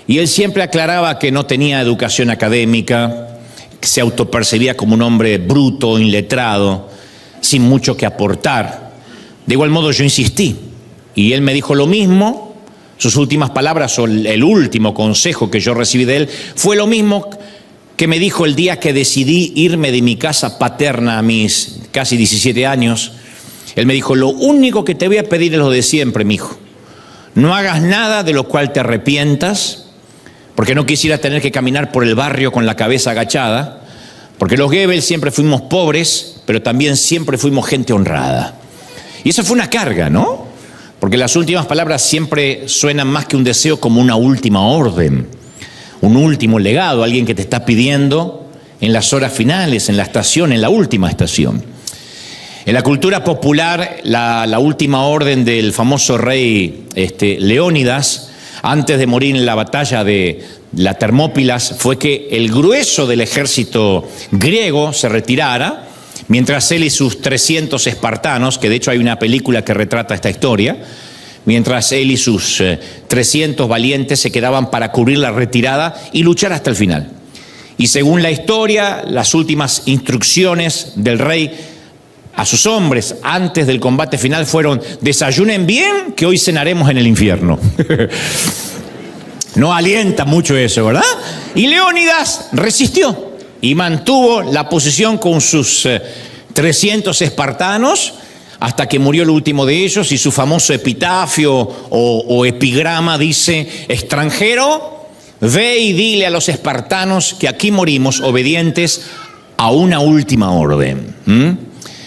Y él siempre aclaraba que no tenía educación académica, que se autopercibía como un hombre bruto, iletrado, sin mucho que aportar. De igual modo yo insistí, y él me dijo lo mismo. Sus últimas palabras, o el último consejo que yo recibí de él, fue lo mismo que me dijo el día que decidí irme de mi casa paterna a mis casi 17 años. Él me dijo: lo único que te voy a pedir es lo de siempre, mijo. No hagas nada de lo cual te arrepientas, porque no quisiera tener que caminar por el barrio con la cabeza agachada, porque los Goebbels siempre fuimos pobres, pero también siempre fuimos gente honrada. Y eso fue una carga, ¿no? Porque las últimas palabras siempre suenan más que un deseo como una última orden, un último legado, alguien que te está pidiendo en las horas finales, en la estación, en la última estación. En la cultura popular, la última orden del famoso rey Leónidas, antes de morir en la batalla de la Termópilas, fue que el grueso del ejército griego se retirara, mientras él y sus 300 espartanos, que de hecho hay una película que retrata esta historia, mientras él y sus 300 valientes se quedaban para cubrir la retirada y luchar hasta el final. Y según la historia, las últimas instrucciones del rey a sus hombres antes del combate final fueron: desayunen bien, que hoy cenaremos en el infierno. No alienta mucho eso, ¿verdad? Y Leónidas resistió y mantuvo la posición con sus 300 espartanos hasta que murió el último de ellos, y su famoso epitafio o epigrama dice: extranjero, ve y dile a los espartanos que aquí morimos obedientes a una última orden.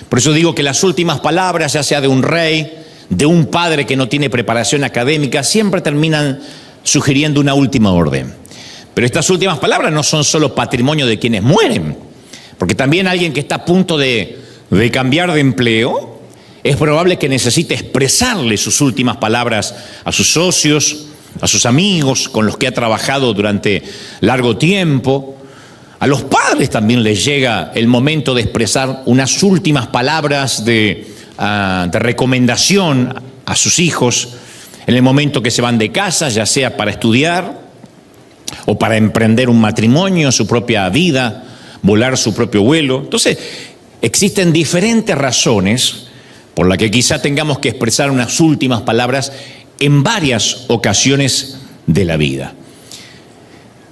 Por eso digo que las últimas palabras, ya sea de un rey, de un padre que no tiene preparación académica, siempre terminan sugiriendo una última orden. Pero estas últimas palabras no son solo patrimonio de quienes mueren, porque también alguien que está a punto de cambiar de empleo, es probable que necesite expresarle sus últimas palabras a sus socios, a sus amigos con los que ha trabajado durante largo tiempo. A los padres también les llega el momento de expresar unas últimas palabras de recomendación a sus hijos en el momento que se van de casa, ya sea para estudiar o para emprender un matrimonio, su propia vida, volar su propio vuelo. Entonces, existen diferentes razones por las que quizá tengamos que expresar unas últimas palabras en varias ocasiones de la vida.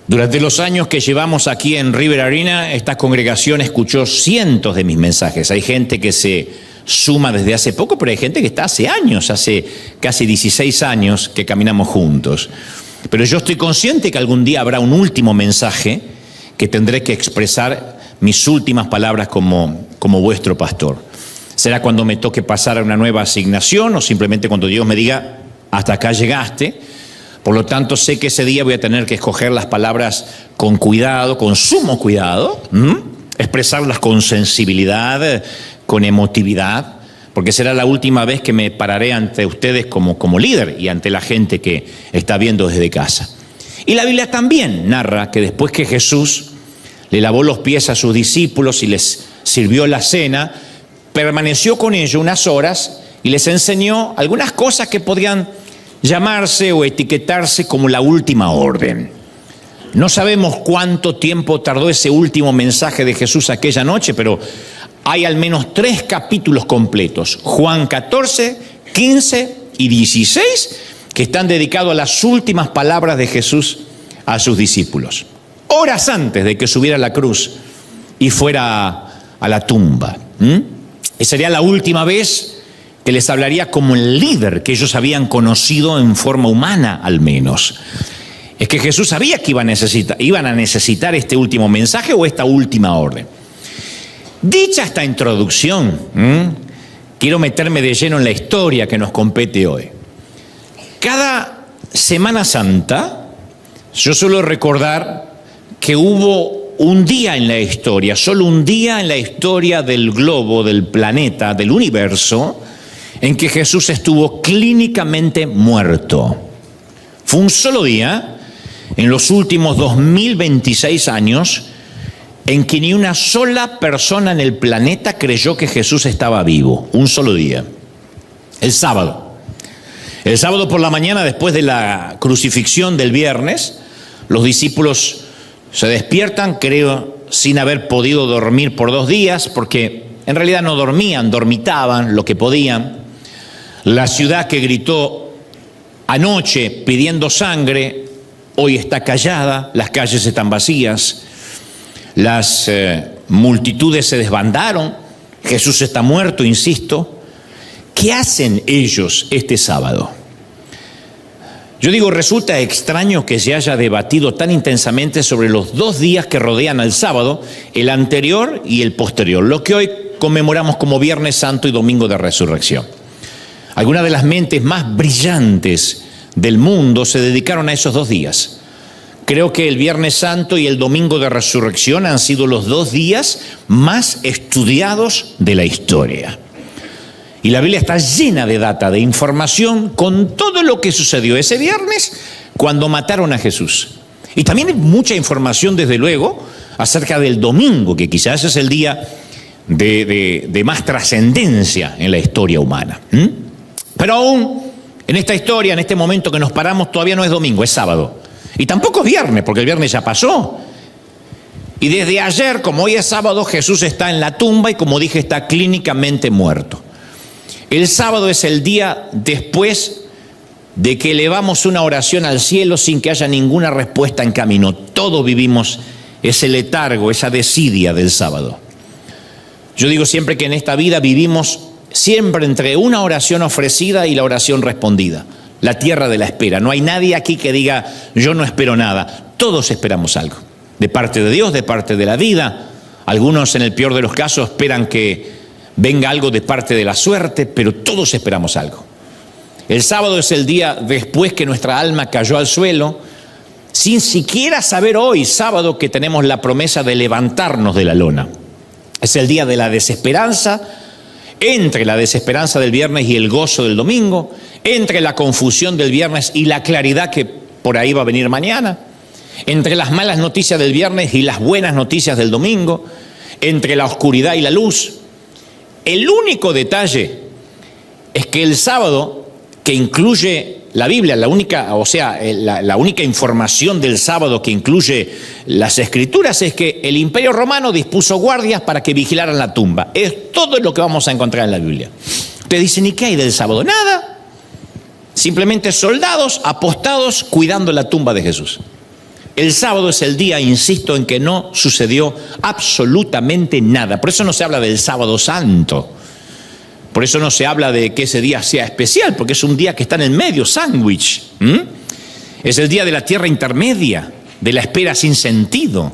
Durante los años que llevamos aquí en River Arena, esta congregación escuchó cientos de mis mensajes. Hay gente que se suma desde hace poco, pero hay gente que está hace años, hace casi 16 años que caminamos juntos. Pero yo estoy consciente que algún día habrá un último mensaje que tendré que expresar mis últimas palabras como vuestro pastor. Será cuando me toque pasar a una nueva asignación o simplemente cuando Dios me diga: hasta acá llegaste. Por lo tanto, sé que ese día voy a tener que escoger las palabras con cuidado, con sumo cuidado, expresarlas con sensibilidad, con emotividad, porque será la última vez que me pararé ante ustedes como líder y ante la gente que está viendo desde casa. Y la Biblia también narra que después que Jesús le lavó los pies a sus discípulos y les sirvió la cena, permaneció con ellos unas horas y les enseñó algunas cosas que podían llamarse o etiquetarse como la última orden. No sabemos cuánto tiempo tardó ese último mensaje de Jesús aquella noche, pero hay al menos 3 capítulos completos, Juan 14, 15 y 16, que están dedicados a las últimas palabras de Jesús a sus discípulos, horas antes de que subiera a la cruz y fuera a la tumba. Y sería la última vez que les hablaría como el líder que ellos habían conocido en forma humana, al menos. Es que Jesús sabía que iban a necesitar este último mensaje o esta última orden. Dicha esta introducción, quiero meterme de lleno en la historia que nos compete hoy. Cada Semana Santa, yo suelo recordar que hubo un día en la historia, solo un día en la historia del globo, del planeta, del universo, en que Jesús estuvo clínicamente muerto. Fue un solo día, en los últimos 2026 años, en que ni una sola persona en el planeta creyó que Jesús estaba vivo. Un solo día. El sábado. El sábado por la mañana, después de la crucifixión del viernes, Los discípulos se despiertan, creo, sin haber podido dormir por 2 días, porque en realidad no dormían, dormitaban lo que podían. La ciudad que gritó anoche pidiendo sangre, hoy está callada, las calles están vacías, las multitudes se desbandaron, Jesús está muerto, insisto. ¿Qué hacen ellos este sábado? Yo digo, resulta extraño que se haya debatido tan intensamente sobre los 2 días que rodean al sábado, el anterior y el posterior, lo que hoy conmemoramos como Viernes Santo y Domingo de Resurrección. Algunas de las mentes más brillantes del mundo se dedicaron a esos 2 días. Creo que el Viernes Santo y el Domingo de Resurrección han sido los 2 días más estudiados de la historia. Y la Biblia está llena de data, de información con todo lo que sucedió ese viernes cuando mataron a Jesús. Y también hay mucha información, desde luego, acerca del domingo, que quizás es el día de más trascendencia en la historia humana. Pero aún en esta historia, en este momento que nos paramos, todavía no es domingo, es sábado. Y tampoco es viernes, porque el viernes ya pasó. Y desde ayer, como hoy es sábado, Jesús está en la tumba y, como dije, está clínicamente muerto. El sábado es el día después de que elevamos una oración al cielo sin que haya ninguna respuesta en camino. Todos vivimos ese letargo, esa desidia del sábado. Yo digo siempre que en esta vida vivimos siempre entre una oración ofrecida y la oración respondida. La tierra de la espera. No hay nadie aquí que diga, yo no espero nada. Todos esperamos algo. De parte de Dios, de parte de la vida. Algunos, en el peor de los casos, esperan que venga algo de parte de la suerte, pero todos esperamos algo. El sábado es el día después que nuestra alma cayó al suelo, sin siquiera saber hoy, sábado, que tenemos la promesa de levantarnos de la lona. Es el día de la desesperanza, entre la desesperanza del viernes y el gozo del domingo, entre la confusión del viernes y la claridad que por ahí va a venir mañana, entre las malas noticias del viernes y las buenas noticias del domingo, entre la oscuridad y la luz. El único detalle es que el sábado, que incluye la Biblia, la única información del sábado que incluye las Escrituras, es que el Imperio Romano dispuso guardias para que vigilaran la tumba. Es todo lo que vamos a encontrar en la Biblia. Ustedes dicen, ¿y qué hay del sábado? Nada. Simplemente soldados apostados cuidando la tumba de Jesús. El sábado es el día, insisto, en que no sucedió absolutamente nada. Por eso no se habla del sábado santo. Por eso no se habla de que ese día sea especial, porque es un día que está en el medio, sándwich. Es el día de la tierra intermedia, de la espera sin sentido.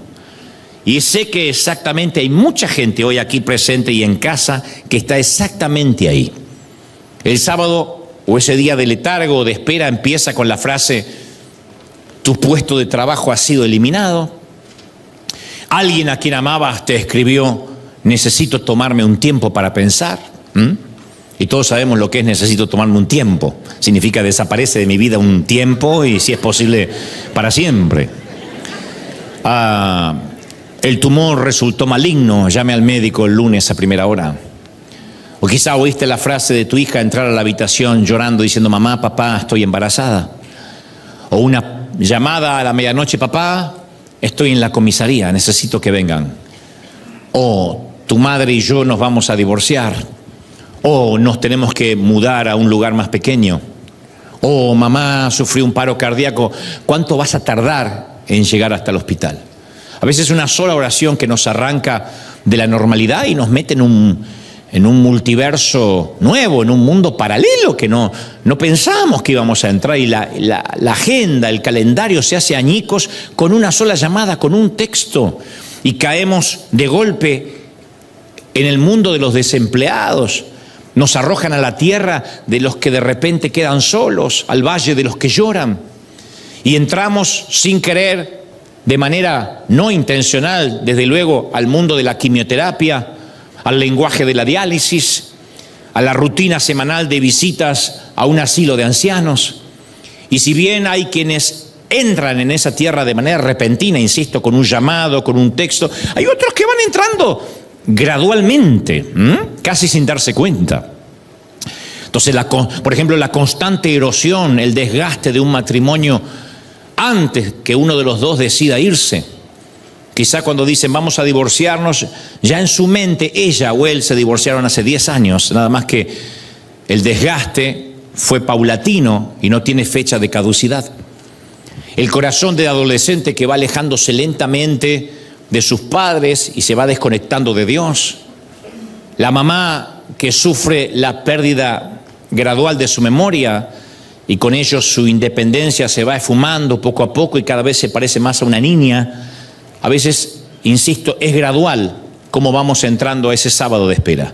Y sé que exactamente hay mucha gente hoy aquí presente y en casa que está exactamente ahí. El sábado, o ese día de letargo o de espera, empieza con la frase: tu puesto de trabajo ha sido eliminado. Alguien a quien amabas te escribió: necesito tomarme un tiempo para pensar. Y todos sabemos lo que es necesito tomarme un tiempo. Significa desaparece de mi vida un tiempo y, si es posible, para siempre. El tumor resultó maligno, llame al médico el lunes a primera hora. O quizá oíste la frase de tu hija entrar a la habitación llorando diciendo: mamá, papá, estoy embarazada. O una llamada a la medianoche: papá, estoy en la comisaría, necesito que vengan. O tu madre y yo nos vamos a divorciar. O nos tenemos que mudar a un lugar más pequeño. O mamá sufrió un paro cardíaco. ¿Cuánto vas a tardar en llegar hasta el hospital? A veces una sola oración que nos arranca de la normalidad y nos mete en un multiverso nuevo, en un mundo paralelo que no pensábamos que íbamos a entrar, y la agenda, el calendario se hace añicos con una sola llamada, con un texto, y caemos de golpe en el mundo de los desempleados. Nos arrojan a la tierra de los que de repente quedan solos, al valle de los que lloran, y entramos sin querer, de manera no intencional, desde luego, al mundo de la quimioterapia, al lenguaje de la diálisis, a la rutina semanal de visitas a un asilo de ancianos. Y si bien hay quienes entran en esa tierra de manera repentina, insisto, con un llamado, con un texto, hay otros que van entrando gradualmente, casi sin darse cuenta. Entonces, por ejemplo, la constante erosión, el desgaste de un matrimonio antes que uno de los dos decida irse. Quizá cuando dicen vamos a divorciarnos, ya en su mente ella o él se divorciaron hace 10 años, nada más que el desgaste fue paulatino y no tiene fecha de caducidad. El corazón de adolescente que va alejándose lentamente de sus padres y se va desconectando de Dios. La mamá que sufre la pérdida gradual de su memoria y con ello su independencia se va esfumando poco a poco y cada vez se parece más a una niña. A veces, insisto, es gradual cómo vamos entrando a ese sábado de espera.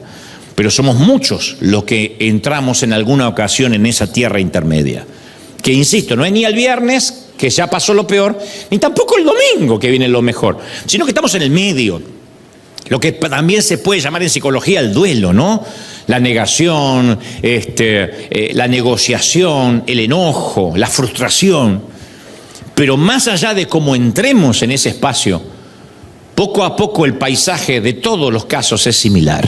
Pero somos muchos los que entramos en alguna ocasión en esa tierra intermedia. Que, insisto, no es ni el viernes, que ya pasó lo peor, ni tampoco el domingo, que viene lo mejor, sino que estamos en el medio. Lo que también se puede llamar en psicología el duelo, ¿no? La negación, la negociación, el enojo, la frustración. Pero más allá de cómo entremos en ese espacio, poco a poco el paisaje de todos los casos es similar.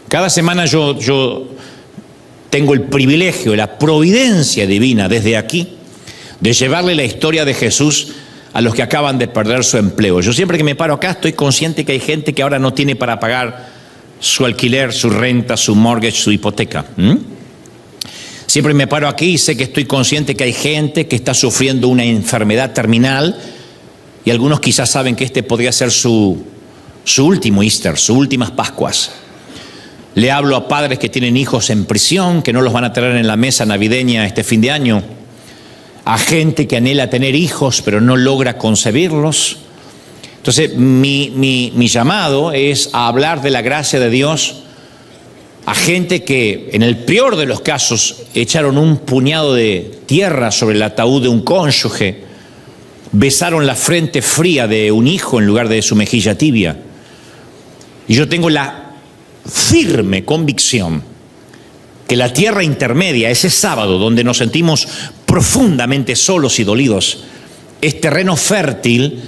Cada semana yo tengo el privilegio, la providencia divina desde aquí, de llevarle la historia de Jesús a los que acaban de perder su empleo. Yo siempre que me paro acá estoy consciente que hay gente que ahora no tiene para pagar su alquiler, su renta, su mortgage, su hipoteca. Siempre me paro aquí y sé que estoy consciente que hay gente que está sufriendo una enfermedad terminal y algunos quizás saben que este podría ser su último Easter, sus últimas Pascuas. Le hablo a padres que tienen hijos en prisión, que no los van a tener en la mesa navideña este fin de año. A gente que anhela tener hijos pero no logra concebirlos. Entonces mi llamado es a hablar de la gracia de Dios a gente que en el peor de los casos echaron un puñado de tierra sobre el ataúd de un cónyuge, besaron la frente fría de un hijo en lugar de su mejilla tibia. Y yo tengo la firme convicción que la tierra intermedia, ese sábado donde nos sentimos profundamente solos y dolidos, es terreno fértil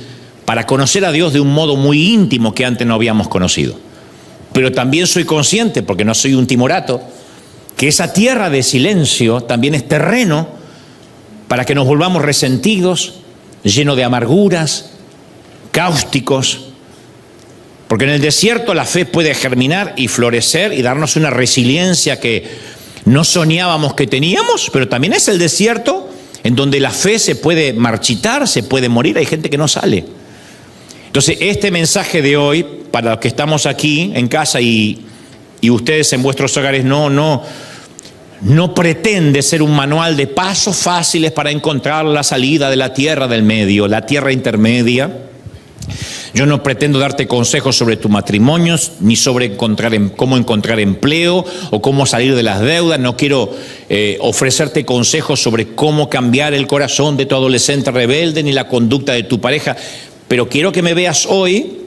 para conocer a Dios de un modo muy íntimo que antes no habíamos conocido. Pero también soy consciente, porque no soy un timorato, que esa tierra de silencio también es terreno para que nos volvamos resentidos, llenos de amarguras, cáusticos. Porque en el desierto la fe puede germinar y florecer y darnos una resiliencia que no soñábamos que teníamos, pero también es el desierto en donde la fe se puede marchitar, se puede morir, hay gente que no sale. Entonces, este mensaje de hoy, para los que estamos aquí en casa y ustedes en vuestros hogares, no pretende ser un manual de pasos fáciles para encontrar la salida de la tierra del medio, la tierra intermedia. Yo no pretendo darte consejos sobre tus matrimonios, ni sobre cómo encontrar empleo o cómo salir de las deudas. No quiero ofrecerte consejos sobre cómo cambiar el corazón de tu adolescente rebelde, ni la conducta de tu pareja. Pero quiero que me veas hoy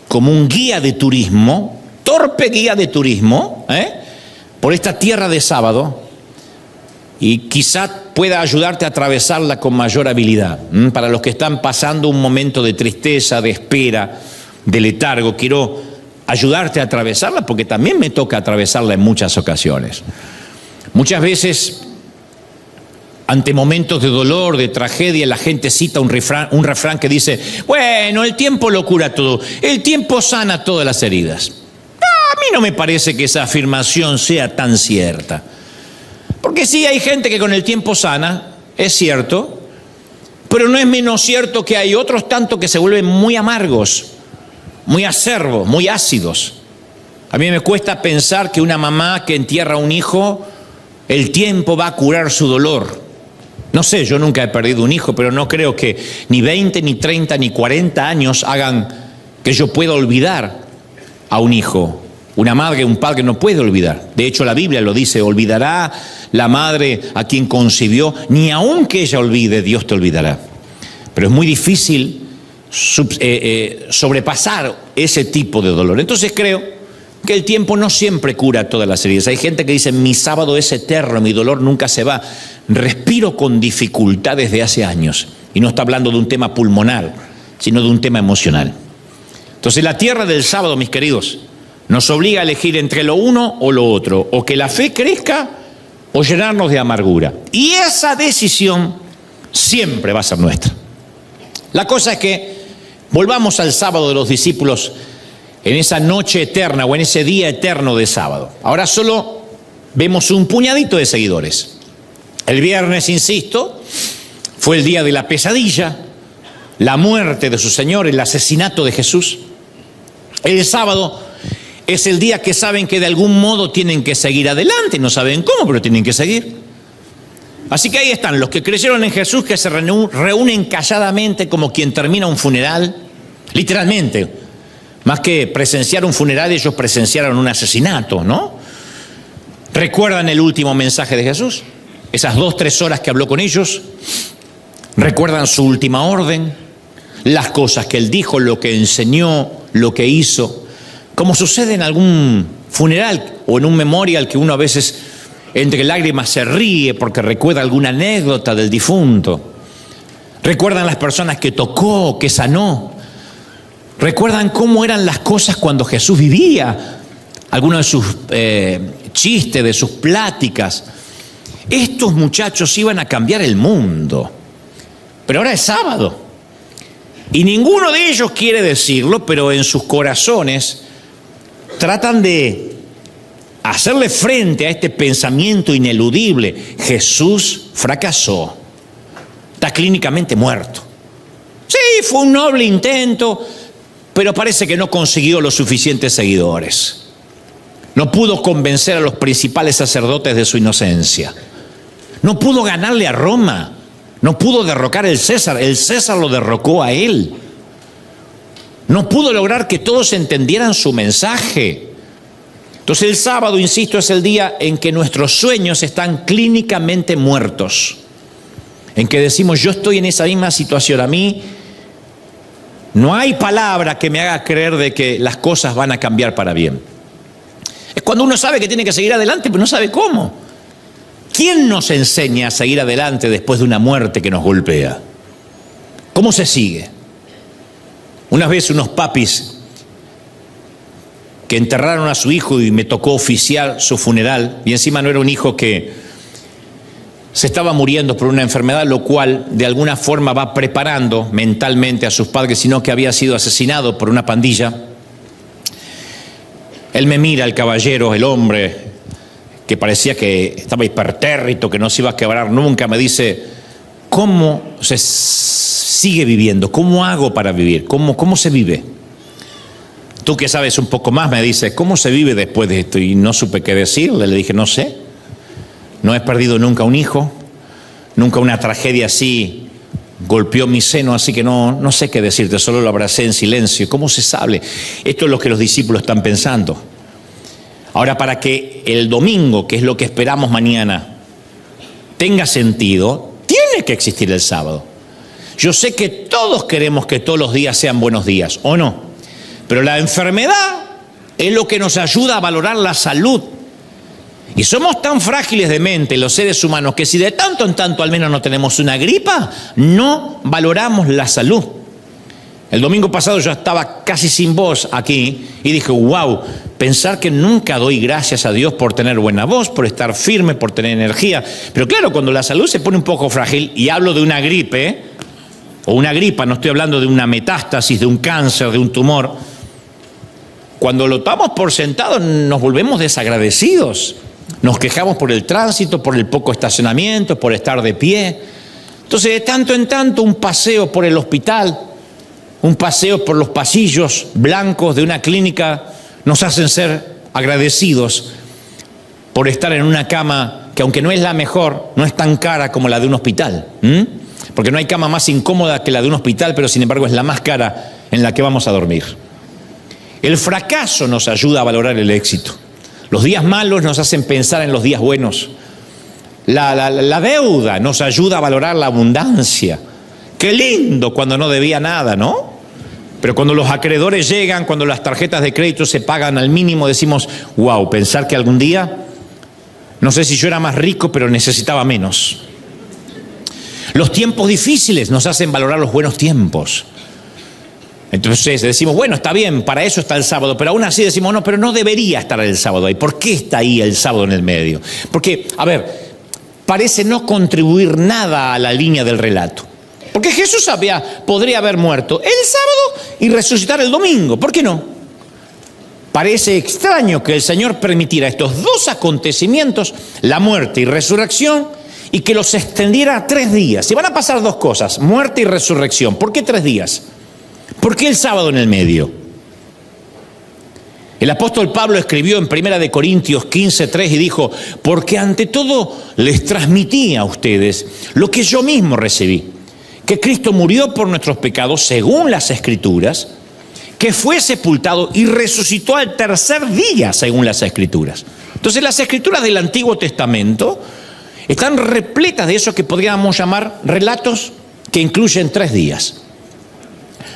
como un guía de turismo, torpe guía de turismo, por esta tierra de sábado, y quizá pueda ayudarte a atravesarla con mayor habilidad. Para los que están pasando un momento de tristeza, de espera, de letargo, quiero ayudarte a atravesarla porque también me toca atravesarla en muchas ocasiones. Muchas veces, ante momentos de dolor, de tragedia, la gente cita un refrán que dice: bueno, el tiempo lo cura todo, el tiempo sana todas las heridas. A mí no me parece que esa afirmación sea tan cierta. Porque sí, hay gente que con el tiempo sana, es cierto, pero no es menos cierto que hay otros tanto que se vuelven muy amargos, muy acerbos, muy ácidos. A mí me cuesta pensar que una mamá que entierra a un hijo, el tiempo va a curar su dolor. No sé, yo nunca he perdido un hijo, pero no creo que ni 20, ni 30, ni 40 años hagan que yo pueda olvidar a un hijo. Una madre, un padre no puede olvidar. De hecho, la Biblia lo dice: olvidará la madre a quien concibió, ni aun que ella olvide, Dios te olvidará. Pero es muy difícil sobrepasar ese tipo de dolor. Entonces creo que el tiempo no siempre cura todas las heridas. Hay gente que dice: mi sábado es eterno, mi dolor nunca se va. Respiro con dificultad desde hace años. Y no está hablando de un tema pulmonar, sino de un tema emocional. Entonces la tierra del sábado, mis queridos, nos obliga a elegir entre lo uno o lo otro, o que la fe crezca o llenarnos de amargura. Y esa decisión siempre va a ser nuestra. La cosa es que volvamos al sábado de los discípulos en esa noche eterna o en ese día eterno de sábado. Ahora solo vemos un puñadito de seguidores. El viernes, insisto, fue el día de la pesadilla, la muerte de su Señor, el asesinato de Jesús. El sábado es el día que saben que de algún modo tienen que seguir adelante, no saben cómo, pero tienen que seguir. Así que ahí están los que creyeron en Jesús, que se reúnen calladamente como quien termina un funeral, literalmente. Más que presenciar un funeral, ellos presenciaron un asesinato, ¿no? ¿Recuerdan el último mensaje de Jesús? Esas 2-3 horas que habló con ellos. ¿Recuerdan su última orden? Las cosas que él dijo, lo que enseñó, lo que hizo. Como sucede en algún funeral o en un memorial que uno a veces entre lágrimas se ríe porque recuerda alguna anécdota del difunto. Recuerdan las personas que tocó, que sanó. Recuerdan cómo eran las cosas cuando Jesús vivía. Algunos de sus chistes, de sus pláticas. Estos muchachos iban a cambiar el mundo. Pero ahora es sábado. Y ninguno de ellos quiere decirlo, pero en sus corazones tratan de hacerle frente a este pensamiento ineludible. Jesús fracasó. Está clínicamente muerto. Sí, fue un noble intento, pero parece que no consiguió los suficientes seguidores. No pudo convencer a los principales sacerdotes de su inocencia. No pudo ganarle a Roma. No pudo derrocar el César lo derrocó a él. No pudo lograr que todos entendieran su mensaje. Entonces el sábado, insisto, es el día en que nuestros sueños están clínicamente muertos. En que decimos, yo estoy en esa misma situación. A mí no hay palabra que me haga creer de que las cosas van a cambiar para bien. Es cuando uno sabe que tiene que seguir adelante, pero no sabe cómo. ¿Quién nos enseña a seguir adelante después de una muerte que nos golpea? ¿Cómo se sigue? Una vez unos papis que enterraron a su hijo y me tocó oficiar su funeral, y encima no era un hijo que se estaba muriendo por una enfermedad, lo cual de alguna forma va preparando mentalmente a sus padres, sino que había sido asesinado por una pandilla. Él me mira, el caballero, el hombre, que parecía que estaba hipertérrito, que no se iba a quebrar nunca, me dice, ¿cómo se sigue viviendo? ¿Cómo hago para vivir? ¿Cómo se vive? Tú que sabes un poco más, me dice, ¿cómo se vive después de esto? Y no supe qué decirle, le dije, no sé. No he perdido nunca un hijo, nunca una tragedia así golpeó mi seno, así que no sé qué decirte, solo lo abracé en silencio. ¿Cómo se sabe? Esto es lo que los discípulos están pensando. Ahora, para que el domingo, que es lo que esperamos mañana, tenga sentido, tiene que existir el sábado. Yo sé que todos queremos que todos los días sean buenos días, ¿o no? Pero la enfermedad es lo que nos ayuda a valorar la salud. Y somos tan frágiles de mente los seres humanos que si de tanto en tanto al menos no tenemos una gripa, no valoramos la salud. El domingo pasado yo estaba casi sin voz aquí y dije, wow, pensar que nunca doy gracias a Dios por tener buena voz, por estar firme, por tener energía. Pero claro, cuando la salud se pone un poco frágil, y hablo de una gripe, o una gripa, no estoy hablando de una metástasis, de un cáncer, de un tumor, cuando lo tomamos por sentado nos volvemos desagradecidos. Nos quejamos por el tránsito, por el poco estacionamiento, por estar de pie. Entonces, de tanto en tanto, un paseo por el hospital, un paseo por los pasillos blancos de una clínica, nos hacen ser agradecidos por estar en una cama que, aunque no es la mejor, no es tan cara como la de un hospital. Porque no hay cama más incómoda que la de un hospital, pero sin embargo es la más cara en la que vamos a dormir. El fracaso nos ayuda a valorar el éxito. Los días malos nos hacen pensar en los días buenos. La deuda nos ayuda a valorar la abundancia. Qué lindo cuando no debía nada, ¿no? Pero cuando los acreedores llegan, cuando las tarjetas de crédito se pagan al mínimo, decimos, wow, pensar que algún día, no sé si yo era más rico, pero necesitaba menos. Los tiempos difíciles nos hacen valorar los buenos tiempos. Entonces decimos, bueno, está bien, para eso está el sábado, pero aún así decimos, no, pero no debería estar el sábado ahí. ¿Por qué está ahí el sábado en el medio? Porque, a ver, parece no contribuir nada a la línea del relato. Porque Jesús podría haber muerto el sábado y resucitar el domingo. ¿Por qué no? Parece extraño que el Señor permitiera estos dos acontecimientos, la muerte y resurrección, y que los extendiera a 3 días. Si van a pasar 2 cosas, muerte y resurrección, ¿por qué 3 días? ¿Por qué el sábado en el medio? El apóstol Pablo escribió en 1 Corintios 15:3 y dijo: porque ante todo les transmití a ustedes lo que yo mismo recibí, que Cristo murió por nuestros pecados según las Escrituras, que fue sepultado y resucitó al 3er día según las Escrituras. Entonces las Escrituras del Antiguo Testamento están repletas de eso que podríamos llamar relatos que incluyen 3 días.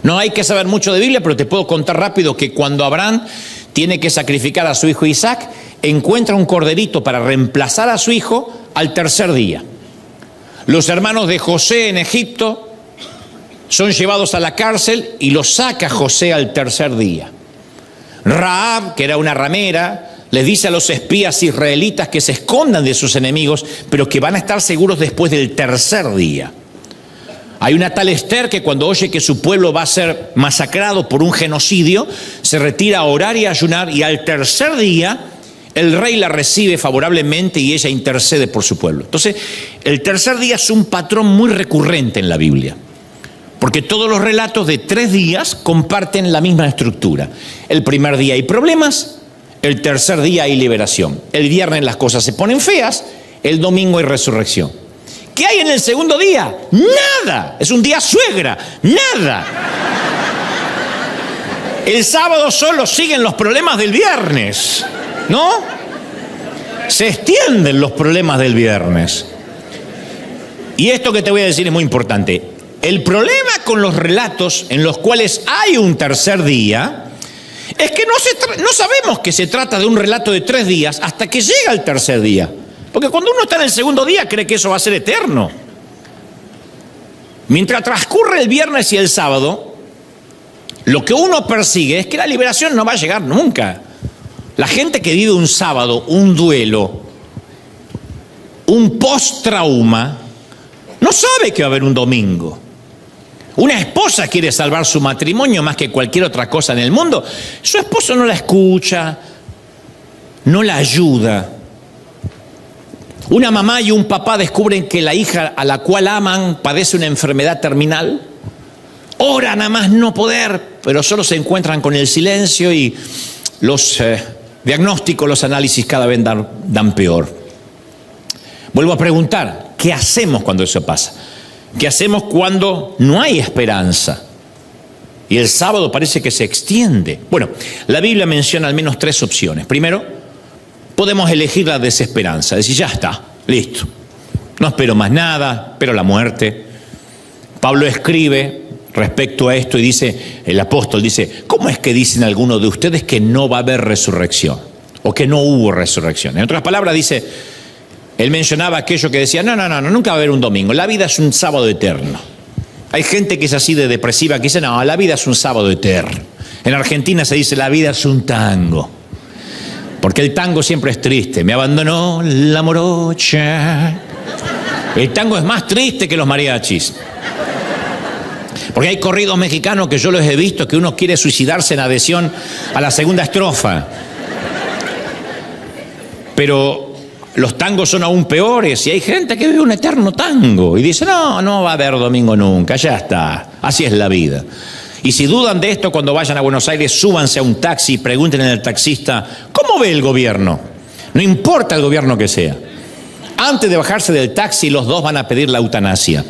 No hay que saber mucho de Biblia, pero te puedo contar rápido que cuando Abraham tiene que sacrificar a su hijo Isaac, encuentra un corderito para reemplazar a su hijo al 3er día. Los hermanos de José en Egipto son llevados a la cárcel y los saca José al 3er día. Rahab, que era una ramera, les dice a los espías israelitas que se escondan de sus enemigos, pero que van a estar seguros después del 3er día. Hay una tal Esther que cuando oye que su pueblo va a ser masacrado por un genocidio, se retira a orar y a ayunar, y al 3er día el rey la recibe favorablemente y ella intercede por su pueblo. Entonces, el 3er día es un patrón muy recurrente en la Biblia, porque todos los relatos de 3 días comparten la misma estructura. El primer día hay problemas, el 3er día hay liberación. El viernes las cosas se ponen feas, el domingo hay resurrección. ¿Qué hay en el segundo día? Nada. Es un día suegra. Nada. El sábado solo siguen los problemas del viernes, ¿no? Se extienden los problemas del viernes. Y esto que te voy a decir es muy importante. El problema con los relatos en los cuales hay un 3er día es que no sabemos que se trata de un relato de 3 días hasta que llega el 3er día. Porque cuando uno está en el segundo día cree que eso va a ser eterno. Mientras transcurre el viernes y el sábado, lo que uno persigue es que la liberación no va a llegar nunca. La gente que vive un sábado, un duelo, un post-trauma, no sabe que va a haber un domingo. Una esposa quiere salvar su matrimonio más que cualquier otra cosa en el mundo. Su esposo no la escucha, no la ayuda. Una mamá y un papá descubren que la hija a la cual aman padece una enfermedad terminal. Oran a más no poder, pero solo se encuentran con el silencio y los diagnósticos, los análisis cada vez dan peor. Vuelvo a preguntar, ¿qué hacemos cuando eso pasa? ¿Qué hacemos cuando no hay esperanza? Y el sábado parece que se extiende. Bueno, la Biblia menciona al menos 3 opciones. Primero, podemos elegir la desesperanza, decir, ya está, listo. No espero más nada, espero la muerte. Pablo escribe respecto a esto y dice, el apóstol dice, ¿cómo es que dicen algunos de ustedes que no va a haber resurrección? O que no hubo resurrección. En otras palabras dice, él mencionaba aquello que decía, no, nunca va a haber un domingo, la vida es un sábado eterno. Hay gente que es así de depresiva que dice, no, la vida es un sábado eterno. En Argentina se dice, la vida es un tango. Porque el tango siempre es triste. Me abandonó la morocha. El tango es más triste que los mariachis. Porque hay corridos mexicanos que yo los he visto que uno quiere suicidarse en adhesión a la segunda estrofa. Pero los tangos son aún peores y hay gente que vive un eterno tango y dice, no va a haber domingo nunca, ya está, así es la vida. Y si dudan de esto, cuando vayan a Buenos Aires, súbanse a un taxi y pregunten al taxista, ¿cómo ve el gobierno? No importa el gobierno que sea. Antes de bajarse del taxi, los dos van a pedir la eutanasia.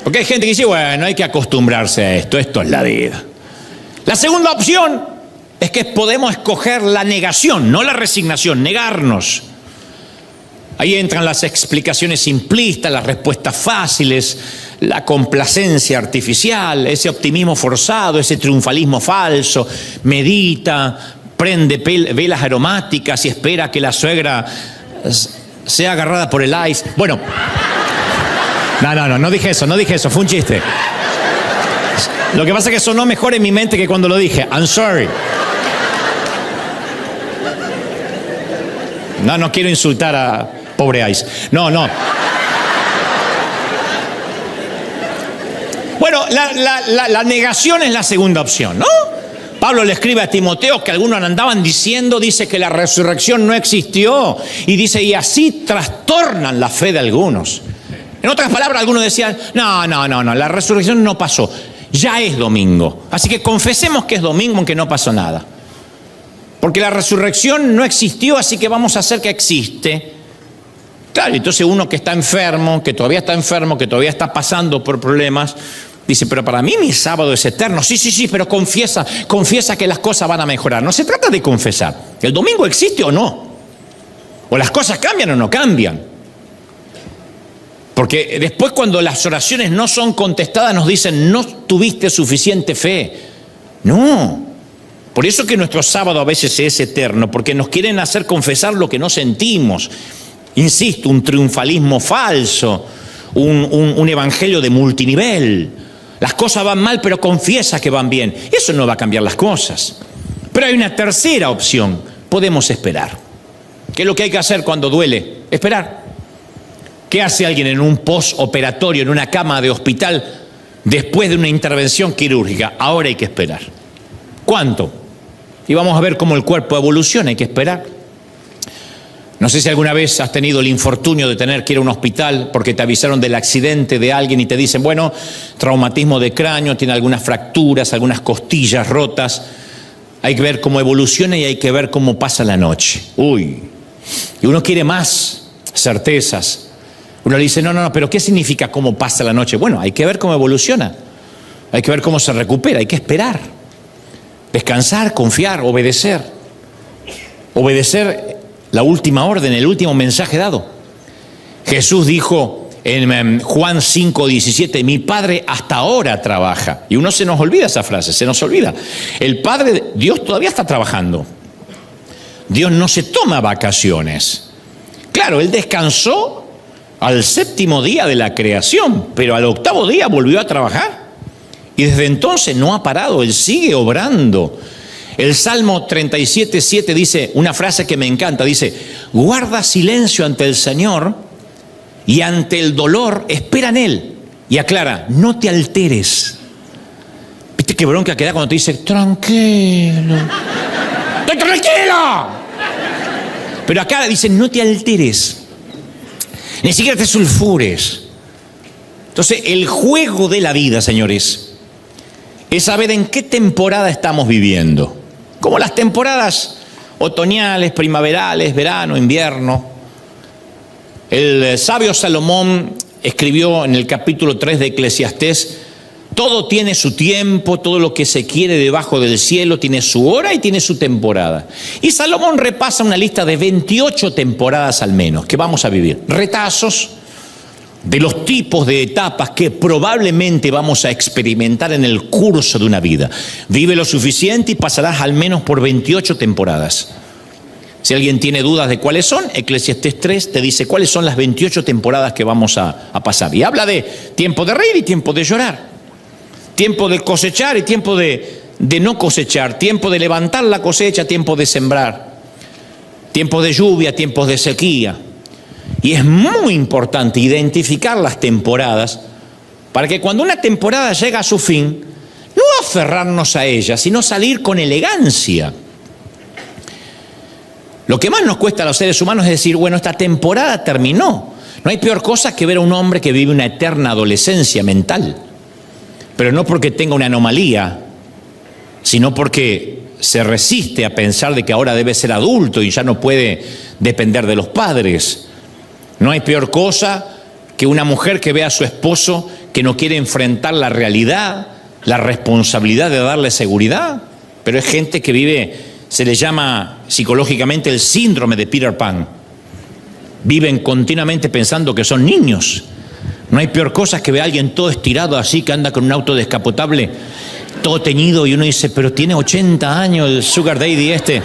Porque hay gente que dice, bueno, hay que acostumbrarse a esto es la vida. La segunda opción es que podemos escoger la negación, no la resignación, negarnos. Ahí entran las explicaciones simplistas, las respuestas fáciles, la complacencia artificial, ese optimismo forzado, ese triunfalismo falso. Medita, prende velas aromáticas y espera que la suegra sea agarrada por el ice. Bueno, no dije eso, fue un chiste. Lo que pasa es que sonó mejor en mi mente que cuando lo dije. I'm sorry. No quiero insultar a pobre Ice. No. Bueno, la negación es la segunda opción, ¿no? Pablo le escribe a Timoteo que algunos andaban diciendo, dice que la resurrección no existió. Y dice, y así trastornan la fe de algunos. En otras palabras, algunos decían, no, la resurrección no pasó. Ya es domingo. Así que confesemos que es domingo aunque no pasó nada. Porque la resurrección no existió, así que vamos a hacer que existe. Claro, entonces uno que está enfermo, que todavía está pasando por problemas, dice, pero para mí mi sábado es eterno. Sí, pero confiesa que las cosas van a mejorar. No se trata de confesar. ¿El domingo existe o no? O las cosas cambian o no cambian. Porque después cuando las oraciones no son contestadas nos dicen, no tuviste suficiente fe. No. Por eso que nuestro sábado a veces es eterno, porque nos quieren hacer confesar lo que no sentimos. Insisto, un triunfalismo falso, un evangelio de multinivel. Las cosas van mal, pero confiesa que van bien. Eso no va a cambiar las cosas. Pero hay una tercera opción. Podemos esperar. ¿Qué es lo que hay que hacer cuando duele? Esperar. ¿Qué hace alguien en un postoperatorio, en una cama de hospital, después de una intervención quirúrgica? Ahora hay que esperar. ¿Cuánto? Y vamos a ver cómo el cuerpo evoluciona, hay que esperar. No sé si alguna vez has tenido el infortunio de tener que ir a un hospital porque te avisaron del accidente de alguien y te dicen, bueno, traumatismo de cráneo, tiene algunas fracturas, algunas costillas rotas. Hay que ver cómo evoluciona y hay que ver cómo pasa la noche. Y uno quiere más certezas. Uno le dice, no, pero ¿qué significa cómo pasa la noche? Bueno, hay que ver cómo evoluciona. Hay que ver cómo se recupera, hay que esperar. Descansar, confiar, obedecer. Obedecer la última orden, el último mensaje dado. Jesús dijo en Juan 5:17, mi Padre hasta ahora trabaja. Y uno se nos olvida esa frase, se nos olvida. El Padre, Dios todavía está trabajando. Dios no se toma vacaciones. Claro, Él descansó al séptimo día de la creación, pero al octavo día volvió a trabajar. Y desde entonces no ha parado, Él sigue obrando. El Salmo 37:7 dice una frase que me encanta, dice, guarda silencio ante el Señor y ante el dolor espera en Él. Y aclara, no te alteres. ¿Viste qué bronca que da cuando te dice, tranquilo? ¡Estoy tranquilo! Pero acá dice, no te alteres. Ni siquiera te sulfures. Entonces, el juego de la vida, señores, es saber en qué temporada estamos viviendo. Como las temporadas otoñales, primaverales, verano, invierno. El sabio Salomón escribió en el capítulo 3 de Eclesiastés, todo tiene su tiempo, todo lo que se quiere debajo del cielo tiene su hora y tiene su temporada. Y Salomón repasa una lista de 28 temporadas al menos que vamos a vivir. Retazos de los tipos de etapas que probablemente vamos a experimentar en el curso de una vida. Vive lo suficiente y pasarás al menos por 28 temporadas. Si alguien tiene dudas de cuáles son, Eclesiastés 3 te dice cuáles son las 28 temporadas que vamos a pasar. Y habla de tiempo de reír y tiempo de llorar. Tiempo de cosechar y tiempo de no cosechar. Tiempo de levantar la cosecha, tiempo de sembrar. Tiempos de lluvia, tiempos de sequía. Y es muy importante identificar las temporadas para que cuando una temporada llega a su fin, no aferrarnos a ella, sino salir con elegancia. Lo que más nos cuesta a los seres humanos es decir, bueno, esta temporada terminó. No hay peor cosa que ver a un hombre que vive una eterna adolescencia mental. Pero no porque tenga una anomalía, sino porque se resiste a pensar de que ahora debe ser adulto y ya no puede depender de los padres. No hay peor cosa que una mujer que ve a su esposo que no quiere enfrentar la realidad, la responsabilidad de darle seguridad. Pero es gente que vive, se le llama psicológicamente el síndrome de Peter Pan. Viven continuamente pensando que son niños. No hay peor cosa que ver a alguien todo estirado así, que anda con un auto descapotable, todo teñido, y uno dice, pero tiene 80 años el Sugar Daddy este.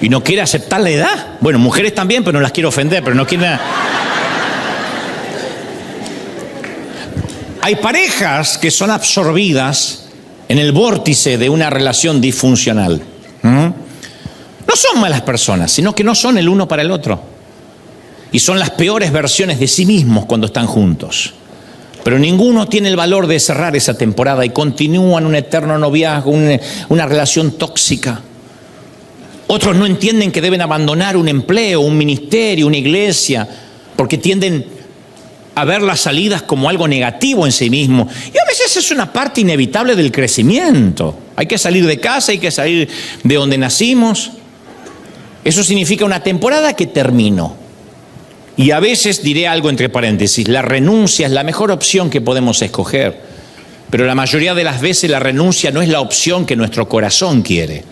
Y no quiere aceptar la edad. Bueno, mujeres también, pero no las quiero ofender, pero no quieren. Hay parejas que son absorbidas en el vórtice de una relación disfuncional. No son son malas personas, sino que no son el uno para el otro. Y son las peores versiones de sí mismos cuando están juntos. Pero ninguno tiene el valor de cerrar esa temporada y continúan un eterno noviazgo, una relación tóxica. Otros no entienden que deben abandonar un empleo, un ministerio, una iglesia, porque tienden a ver las salidas como algo negativo en sí mismo. Y a veces es una parte inevitable del crecimiento. Hay que salir de casa, hay que salir de donde nacimos. Eso significa una temporada que terminó. Y a veces diré algo entre paréntesis, la renuncia es la mejor opción que podemos escoger. Pero la mayoría de las veces la renuncia no es la opción que nuestro corazón quiere.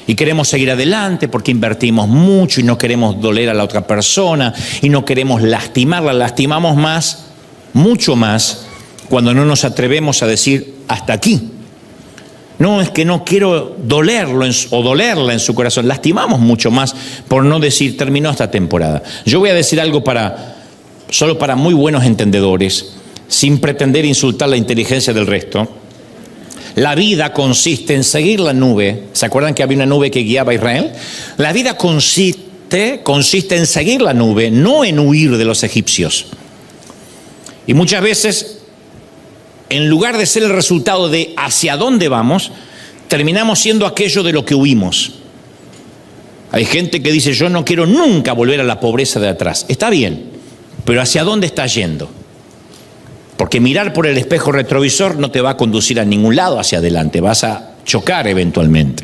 Y queremos seguir adelante porque invertimos mucho y no queremos doler a la otra persona y no queremos lastimarla. Lastimamos más, mucho más, cuando no nos atrevemos a decir hasta aquí. No es que no quiero dolerlo o dolerla en su corazón. Lastimamos mucho más por no decir terminó esta temporada. Yo voy a decir algo solo para muy buenos entendedores, sin pretender insultar la inteligencia del resto. La vida consiste en seguir la nube. ¿Se acuerdan que había una nube que guiaba a Israel? La vida consiste en seguir la nube, no en huir de los egipcios. Y muchas veces, en lugar de ser el resultado de hacia dónde vamos, terminamos siendo aquello de lo que huimos. Hay gente que dice, yo no quiero nunca volver a la pobreza de atrás. Está bien, pero ¿hacia dónde estás yendo? Porque mirar por el espejo retrovisor no te va a conducir a ningún lado hacia adelante, vas a chocar eventualmente.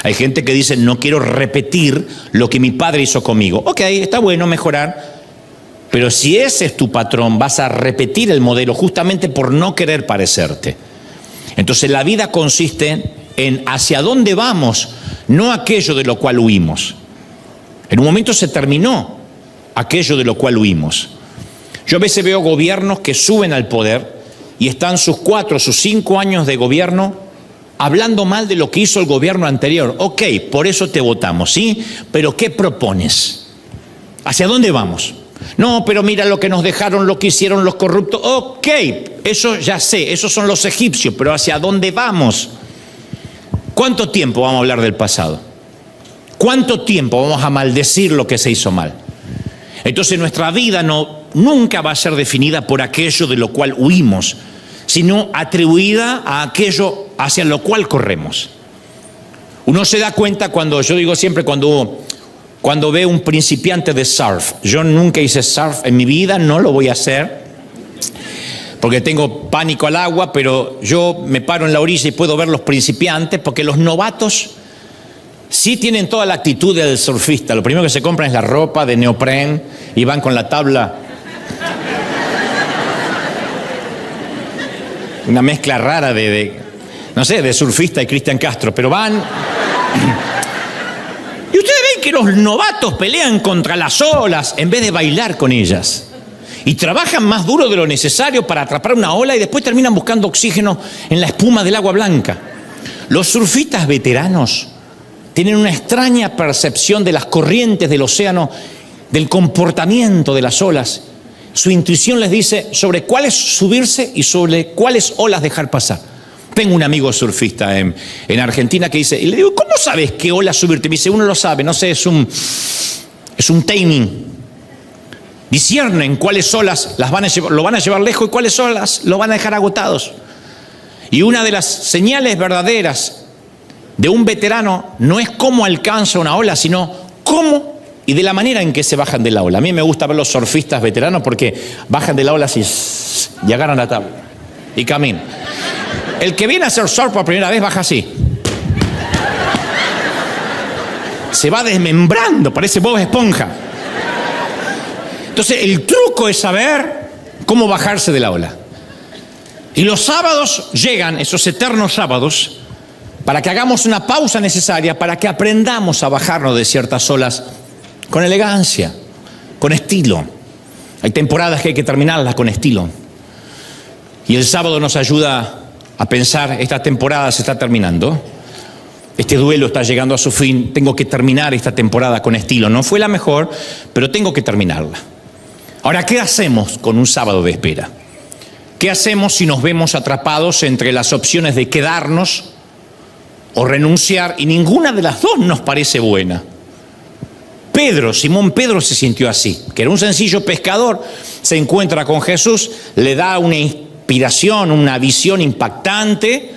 Hay gente que dice, no quiero repetir lo que mi padre hizo conmigo. Ok, está bueno mejorar, pero si ese es tu patrón, vas a repetir el modelo justamente por no querer parecerte. Entonces la vida consiste en hacia dónde vamos, no aquello de lo cual huimos. En un momento se terminó aquello de lo cual huimos. Yo a veces veo gobiernos que suben al poder y están sus 4 o sus 5 años de gobierno hablando mal de lo que hizo el gobierno anterior. Ok, por eso te votamos, ¿sí? Pero ¿qué propones? ¿Hacia dónde vamos? No, pero mira lo que nos dejaron, lo que hicieron los corruptos. Ok, eso ya sé, esos son los egipcios, pero ¿hacia dónde vamos? ¿Cuánto tiempo vamos a hablar del pasado? ¿Cuánto tiempo vamos a maldecir lo que se hizo mal? Entonces nuestra vida nunca va a ser definida por aquello de lo cual huimos, sino atribuida a aquello hacia lo cual corremos. Uno se da cuenta yo digo siempre cuando ve un principiante de surf. Yo nunca hice surf en mi vida, no lo voy a hacer, porque tengo pánico al agua, pero yo me paro en la orilla y puedo ver los principiantes, porque los novatos sí tienen toda la actitud del surfista. Lo primero que se compran es la ropa de neopren y van con la tabla. Una mezcla rara de surfista y Cristian Castro, pero van. Y ustedes ven que los novatos pelean contra las olas en vez de bailar con ellas. Y trabajan más duro de lo necesario para atrapar una ola y después terminan buscando oxígeno en la espuma del agua blanca. Los surfistas veteranos tienen una extraña percepción de las corrientes del océano, del comportamiento de las olas. Su intuición les dice sobre cuáles subirse y sobre cuáles olas dejar pasar. Tengo un amigo surfista en Argentina que dice, y le digo, ¿cómo sabes qué ola subirte? Me dice, uno lo sabe, no sé, es un timing. Disciernen cuáles olas lo van a llevar lejos y cuáles olas lo van a dejar agotados. Y una de las señales verdaderas de un veterano no es cómo alcanza una ola, sino cómo y de la manera en que se bajan de la ola. A mí me gusta ver los surfistas veteranos porque bajan de la ola así y agarran la tabla y caminan. El que viene a hacer surf por primera vez baja así. Se va desmembrando, parece Bob Esponja. Entonces el truco es saber cómo bajarse de la ola. Y los sábados llegan, esos eternos sábados, para que hagamos una pausa necesaria, para que aprendamos a bajarnos de ciertas olas con elegancia, con estilo. Hay temporadas que hay que terminarlas con estilo. Y el sábado nos ayuda a pensar, esta temporada se está terminando, este duelo está llegando a su fin, tengo que terminar esta temporada con estilo. No fue la mejor, pero tengo que terminarla. Ahora, ¿qué hacemos con un sábado de espera? ¿Qué hacemos si nos vemos atrapados entre las opciones de quedarnos o renunciar y ninguna de las dos nos parece buena? Pedro, Simón Pedro se sintió así, que era un sencillo pescador, se encuentra con Jesús, le da una inspiración, una visión impactante.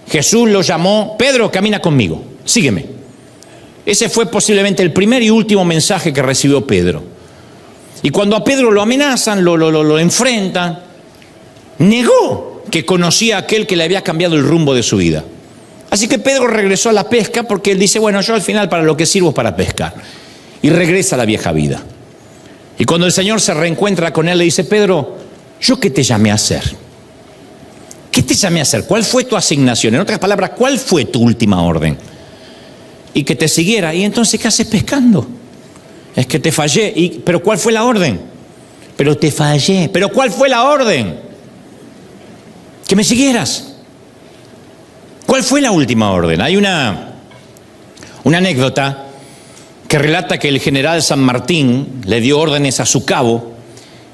Jesús lo llamó: Pedro, camina conmigo, sígueme. Ese fue posiblemente el primer y último mensaje que recibió Pedro. Y cuando a Pedro lo amenazan, lo enfrentan, negó que conocía a aquel que le había cambiado el rumbo de su vida. Así que Pedro regresó a la pesca, porque él dice: bueno, yo al final para lo que sirvo es para pescar. Y regresa a la vieja vida. Y cuando el Señor se reencuentra con él, le dice: Pedro, ¿yo qué te llamé a hacer? ¿Qué te llamé a hacer? ¿Cuál fue tu asignación? En otras palabras, ¿cuál fue tu última orden? Y que te siguiera. ¿Y entonces qué haces pescando? Es que te fallé. ¿Pero cuál fue la orden? Pero te fallé. ¿Pero cuál fue la orden? Que me siguieras. ¿Cuál fue la última orden? Hay una anécdota que relata que el general San Martín le dio órdenes a su cabo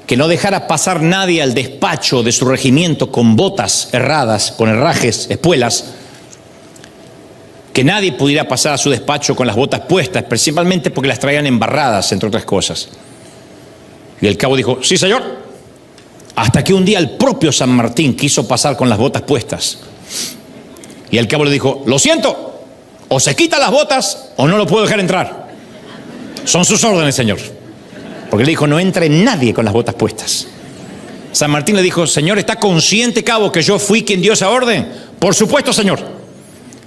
que no dejara pasar nadie al despacho de su regimiento con botas erradas, con herrajes, espuelas, que nadie pudiera pasar a su despacho con las botas puestas, principalmente porque las traían embarradas, entre otras cosas. Y el cabo dijo: sí, señor. Hasta que un día el propio San Martín quiso pasar con las botas puestas. Y el cabo le dijo: lo siento, o se quita las botas o no lo puedo dejar entrar. Son sus órdenes, señor. Porque le dijo: no entre nadie con las botas puestas. San Martín le dijo: señor, ¿está consciente, cabo, que yo fui quien dio esa orden? Por supuesto, señor.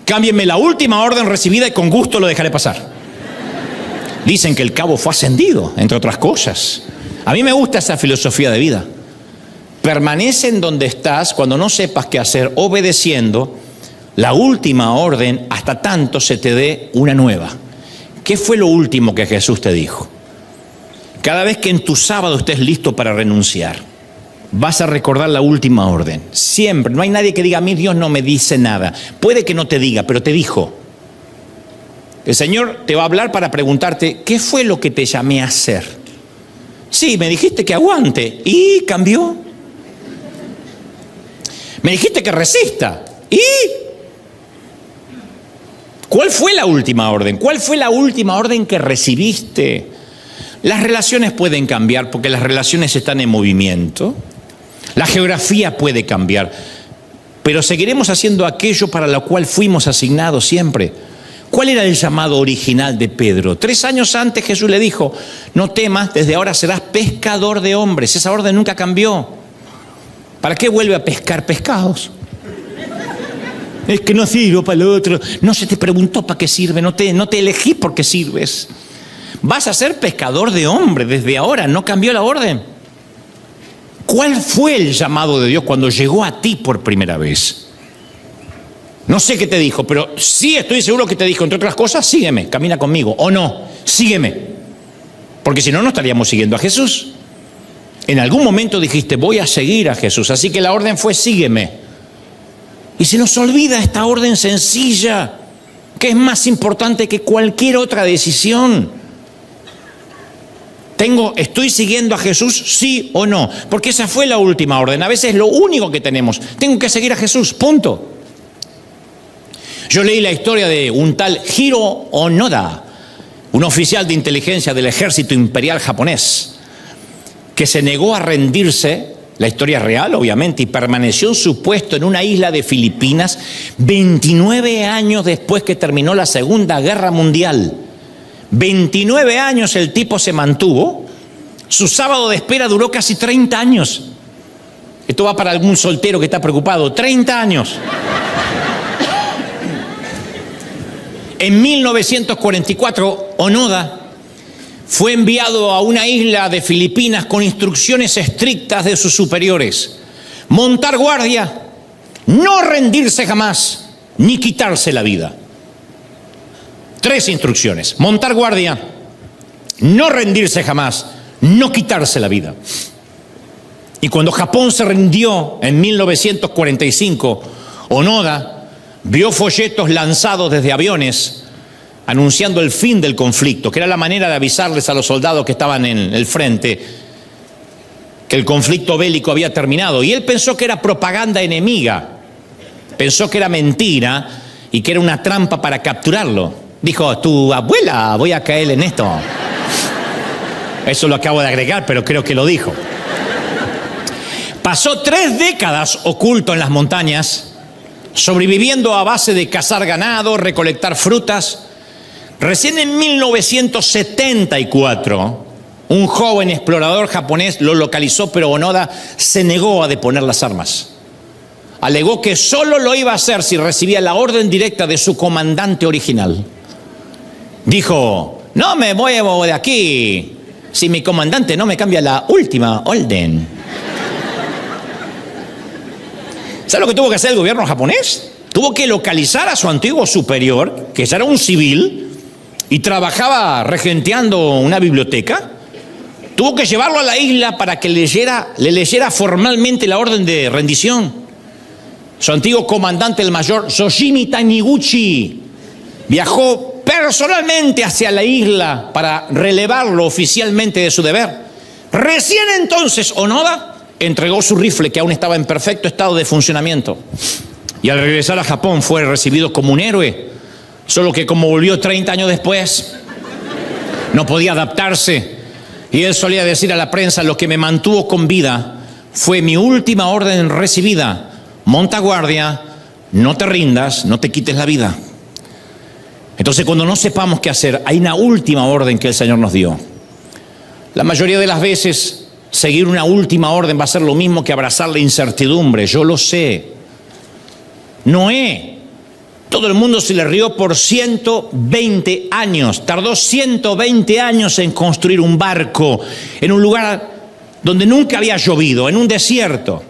Cámbienme la última orden recibida y con gusto lo dejaré pasar. Dicen que el cabo fue ascendido, entre otras cosas. A mí me gusta esa filosofía de vida. Permanece en donde estás cuando no sepas qué hacer, obedeciendo la última orden hasta tanto se te dé una nueva. ¿Qué fue lo último que Jesús te dijo? Cada vez que en tu sábado estés listo para renunciar, vas a recordar la última orden. Siempre. No hay nadie que diga: a mí Dios no me dice nada. Puede que no te diga, pero te dijo. El Señor te va a hablar para preguntarte: ¿qué fue lo que te llamé a hacer? Sí, me dijiste que aguante. ¿Y cambió? Me dijiste que resista. ¿Y? ¿Cuál fue la última orden? ¿Cuál fue la última orden que recibiste? Las relaciones pueden cambiar porque las relaciones están en movimiento. La geografía puede cambiar, pero seguiremos haciendo aquello para lo cual fuimos asignados siempre. ¿Cuál era el llamado original de Pedro? 3 años antes Jesús le dijo: no temas, desde ahora serás pescador de hombres. Esa orden nunca cambió. ¿Para qué vuelve a pescar pescados? Es que no sirvo para lo otro. No se te preguntó para qué sirve, no te elegí porque sirves. Vas a ser pescador de hombres desde ahora, no cambió la orden. ¿Cuál fue el llamado de Dios cuando llegó a ti por primera vez? No sé qué te dijo, pero sí estoy seguro que te dijo, entre otras cosas: sígueme, camina conmigo. O no, sígueme. Porque si no, no estaríamos siguiendo a Jesús. En algún momento dijiste: voy a seguir a Jesús. Así que la orden fue: sígueme. Y se nos olvida esta orden sencilla, que es más importante que cualquier otra decisión. ¿Estoy siguiendo a Jesús, sí o no? Porque esa fue la última orden. A veces es lo único que tenemos. Tengo que seguir a Jesús, punto. Yo leí la historia de un tal Hiro Onoda, un oficial de inteligencia del ejército imperial japonés, que se negó a rendirse, la historia es real obviamente, y permaneció en su puesto en una isla de Filipinas 29 años después que terminó la Segunda Guerra Mundial. 29 años el tipo se mantuvo. Su sábado de espera duró casi 30 años. Esto va para algún soltero que está preocupado. 30 años. En 1944, Onoda fue enviado a una isla de Filipinas con instrucciones estrictas de sus superiores: montar guardia, no rendirse jamás, ni quitarse la vida. 3 instrucciones: montar guardia, no rendirse jamás, no quitarse la vida. Y cuando Japón se rindió en 1945, Onoda vio folletos lanzados desde aviones anunciando el fin del conflicto, que era la manera de avisarles a los soldados que estaban en el frente que el conflicto bélico había terminado. Y él pensó que era propaganda enemiga, pensó que era mentira y que era una trampa para capturarlo. Dijo: tu abuela, voy a caer en esto. Eso lo acabo de agregar, pero creo que lo dijo. Pasó 3 décadas oculto en las montañas, sobreviviendo a base de cazar ganado, recolectar frutas. Recién en 1974, un joven explorador japonés lo localizó, pero Onoda se negó a deponer las armas. Alegó que solo lo iba a hacer si recibía la orden directa de su comandante original. Dijo: no me muevo de aquí si mi comandante no me cambia la última orden. ¿Sabe lo que tuvo que hacer el gobierno japonés? Tuvo que localizar a su antiguo superior, que ya era un civil y trabajaba regenteando una biblioteca. Tuvo que llevarlo a la isla para que le leyera formalmente la orden de rendición. Su antiguo comandante, el mayor Yoshimi Taniguchi, viajó personalmente hacia la isla para relevarlo oficialmente de su deber. Recién entonces Onoda entregó su rifle, que aún estaba en perfecto estado de funcionamiento. Y al regresar a Japón fue recibido como un héroe, solo que como volvió 30 años después, no podía adaptarse. Y él solía decir a la prensa: lo que me mantuvo con vida fue mi última orden recibida. Monta guardia, no te rindas, no te quites la vida. Entonces, cuando no sepamos qué hacer, hay una última orden que el Señor nos dio. La mayoría de las veces, seguir una última orden va a ser lo mismo que abrazar la incertidumbre. Yo lo sé. Noé, todo el mundo se le rió por 120 años. Tardó 120 años en construir un barco en un lugar donde nunca había llovido, en un desierto.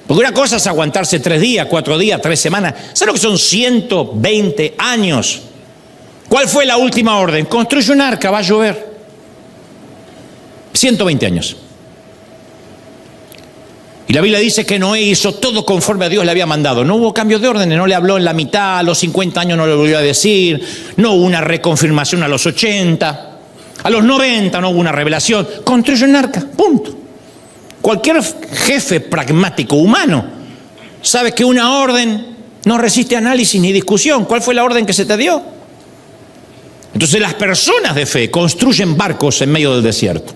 Porque una cosa es aguantarse 3 días, 4 días, 3 semanas. ¿Sabes lo que son 120 años? ¿Cuál fue la última orden? Construye un arca, va a llover. 120 años. Y la Biblia dice que Noé hizo todo conforme a Dios le había mandado. No hubo cambio de órdenes, no le habló en la mitad, a los 50 años no le volvió a decir, no hubo una reconfirmación a los 80, a los 90 no hubo una revelación. Construye un arca, punto. Cualquier jefe pragmático humano sabe que una orden no resiste análisis ni discusión. ¿Cuál fue la orden que se te dio? Entonces las personas de fe construyen barcos en medio del desierto.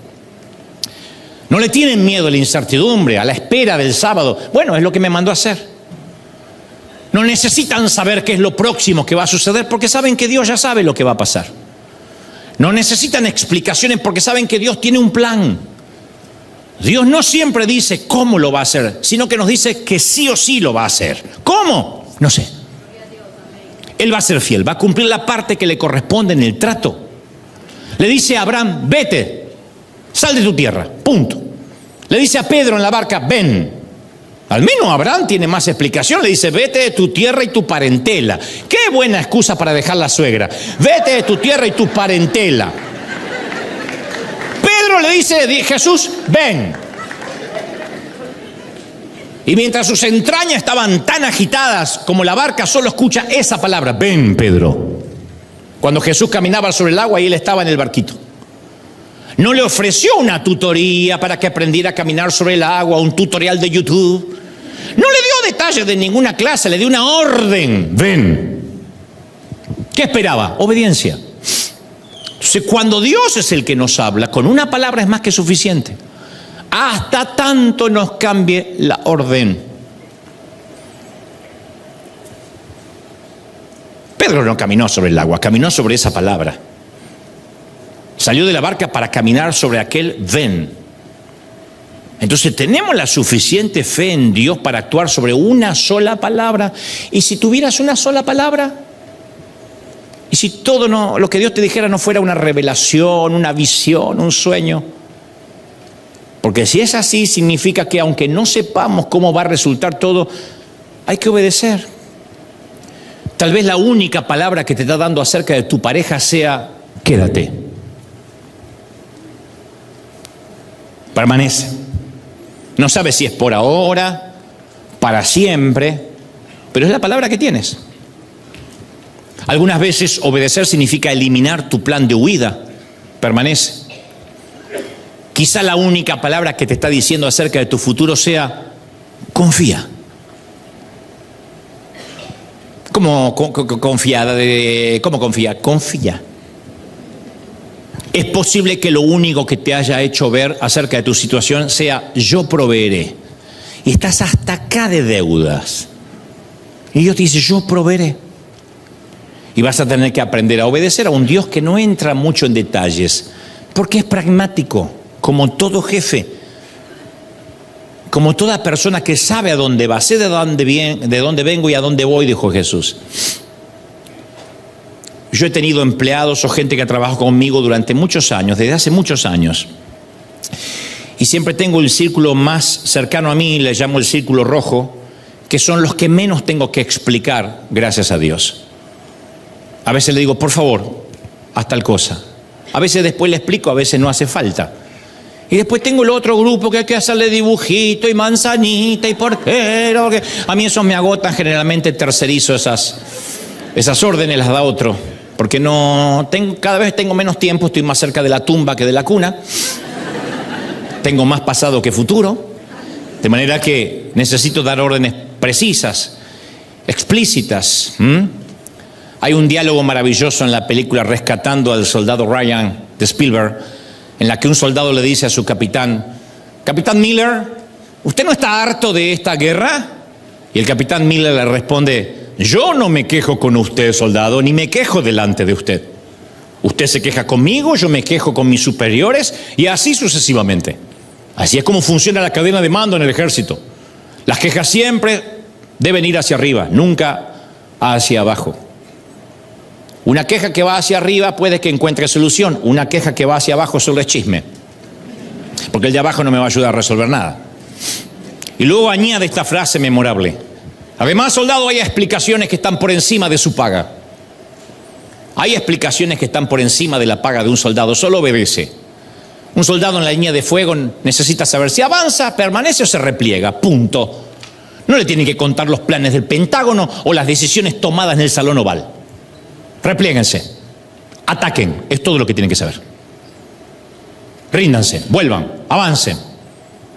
No le tienen miedo a la incertidumbre, a la espera del sábado. Bueno, es lo que me mandó a hacer. No necesitan saber qué es lo próximo que va a suceder, porque saben que Dios ya sabe lo que va a pasar. No necesitan explicaciones porque saben que Dios tiene un plan. Dios no siempre dice cómo lo va a hacer, sino que nos dice que sí o sí lo va a hacer. ¿Cómo? No sé. Él va a ser fiel, va a cumplir la parte que le corresponde en el trato. Le dice a Abraham: vete, sal de tu tierra, punto. Le dice a Pedro en la barca: ven. Al menos Abraham tiene más explicación. Le dice: vete de tu tierra y tu parentela. Qué buena excusa para dejar la suegra. Vete de tu tierra y tu parentela. Pedro le dice: Jesús, ven. Y mientras sus entrañas estaban tan agitadas como la barca solo escucha esa palabra: ven, Pedro. Cuando Jesús caminaba sobre el agua y él estaba en el barquito. No le ofreció una tutoría para que aprendiera a caminar sobre el agua, un tutorial de YouTube. No le dio detalles de ninguna clase, le dio una orden: ven. ¿Qué esperaba? Obediencia. Entonces, cuando Dios es el que nos habla, con una palabra es más que suficiente. Hasta tanto nos cambie la orden. Pedro no caminó sobre el agua, caminó sobre esa palabra. Salió de la barca para caminar sobre aquel ven. Entonces, ¿tenemos la suficiente fe en Dios para actuar sobre una sola palabra? Y si tuvieras una sola palabra, y si todo lo que Dios te dijera no fuera una revelación, una visión, un sueño. Porque si es así, significa que aunque no sepamos cómo va a resultar todo, hay que obedecer. Tal vez la única palabra que te está dando acerca de tu pareja sea: quédate. Permanece. No sabes si es por ahora, para siempre, pero es la palabra que tienes. Algunas veces obedecer significa eliminar tu plan de huida. Permanece. Quizá la única palabra que te está diciendo acerca de tu futuro sea: confía. ¿Cómo confiada? ¿Cómo confía? Confía. Es posible que lo único que te haya hecho ver acerca de tu situación sea yo proveeré. Y estás hasta acá de deudas. Y Dios te dice yo proveeré. Y vas a tener que aprender a obedecer a un Dios que no entra mucho en detalles, porque es pragmático, como todo jefe, como toda persona que sabe a dónde va, sé de dónde vengo y a dónde voy, dijo Jesús. Yo he tenido empleados o gente que ha trabajado conmigo durante muchos años, desde hace muchos años. Y siempre tengo el círculo más cercano a mí, le llamo el círculo rojo, que son los que menos tengo que explicar, gracias a Dios. A veces le digo, por favor, haz tal cosa. A veces después le explico, a veces no hace falta. Y después tengo el otro grupo que hay que hacerle dibujito y manzanita y portero. A mí esos me agotan, generalmente tercerizo esas órdenes, las da otro. Porque cada vez tengo menos tiempo, estoy más cerca de la tumba que de la cuna. Tengo más pasado que futuro. De manera que necesito dar órdenes precisas, explícitas. Hay un diálogo maravilloso en la película Rescatando al Soldado Ryan de Spielberg, en la que un soldado le dice a su capitán, Capitán Miller, ¿usted no está harto de esta guerra? Y el capitán Miller le responde, yo no me quejo con usted, soldado, ni me quejo delante de usted. Usted se queja conmigo, yo me quejo con mis superiores y así sucesivamente. Así es como funciona la cadena de mando en el ejército. Las quejas siempre deben ir hacia arriba, nunca hacia abajo. Una queja que va hacia arriba puede que encuentre solución. Una queja que va hacia abajo solo es chisme. Porque el de abajo no me va a ayudar a resolver nada. Y luego añade esta frase memorable. Además, soldado, hay explicaciones que están por encima de su paga. Hay explicaciones que están por encima de la paga de un soldado. Solo obedece. Un soldado en la línea de fuego necesita saber si avanza, permanece o se repliega. Punto. No le tienen que contar los planes del Pentágono o las decisiones tomadas en el Salón Oval. Repliéguense. Ataquen. Es todo lo que tienen que saber. Ríndanse. Vuelvan. Avancen.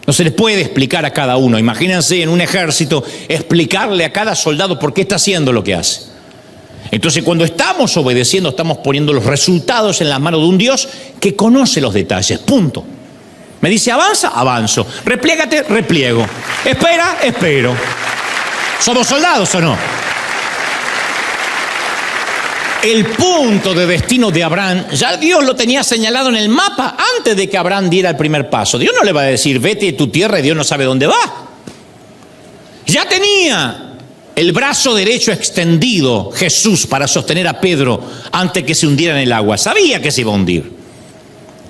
No se les puede explicar a cada uno. Imagínense en un ejército explicarle a cada soldado por qué está haciendo lo que hace. Entonces, cuando estamos obedeciendo, estamos poniendo los resultados en las manos de un Dios que conoce los detalles. Punto. Me dice, avanza, avanzo. Repliégate, repliego. Espera, espero. ¿Somos soldados o no? El punto de destino de Abraham, ya Dios lo tenía señalado en el mapa antes de que Abraham diera el primer paso. Dios no le va a decir, vete de tu tierra y Dios no sabe dónde va. Ya tenía el brazo derecho extendido Jesús para sostener a Pedro antes que se hundiera en el agua. Sabía que se iba a hundir.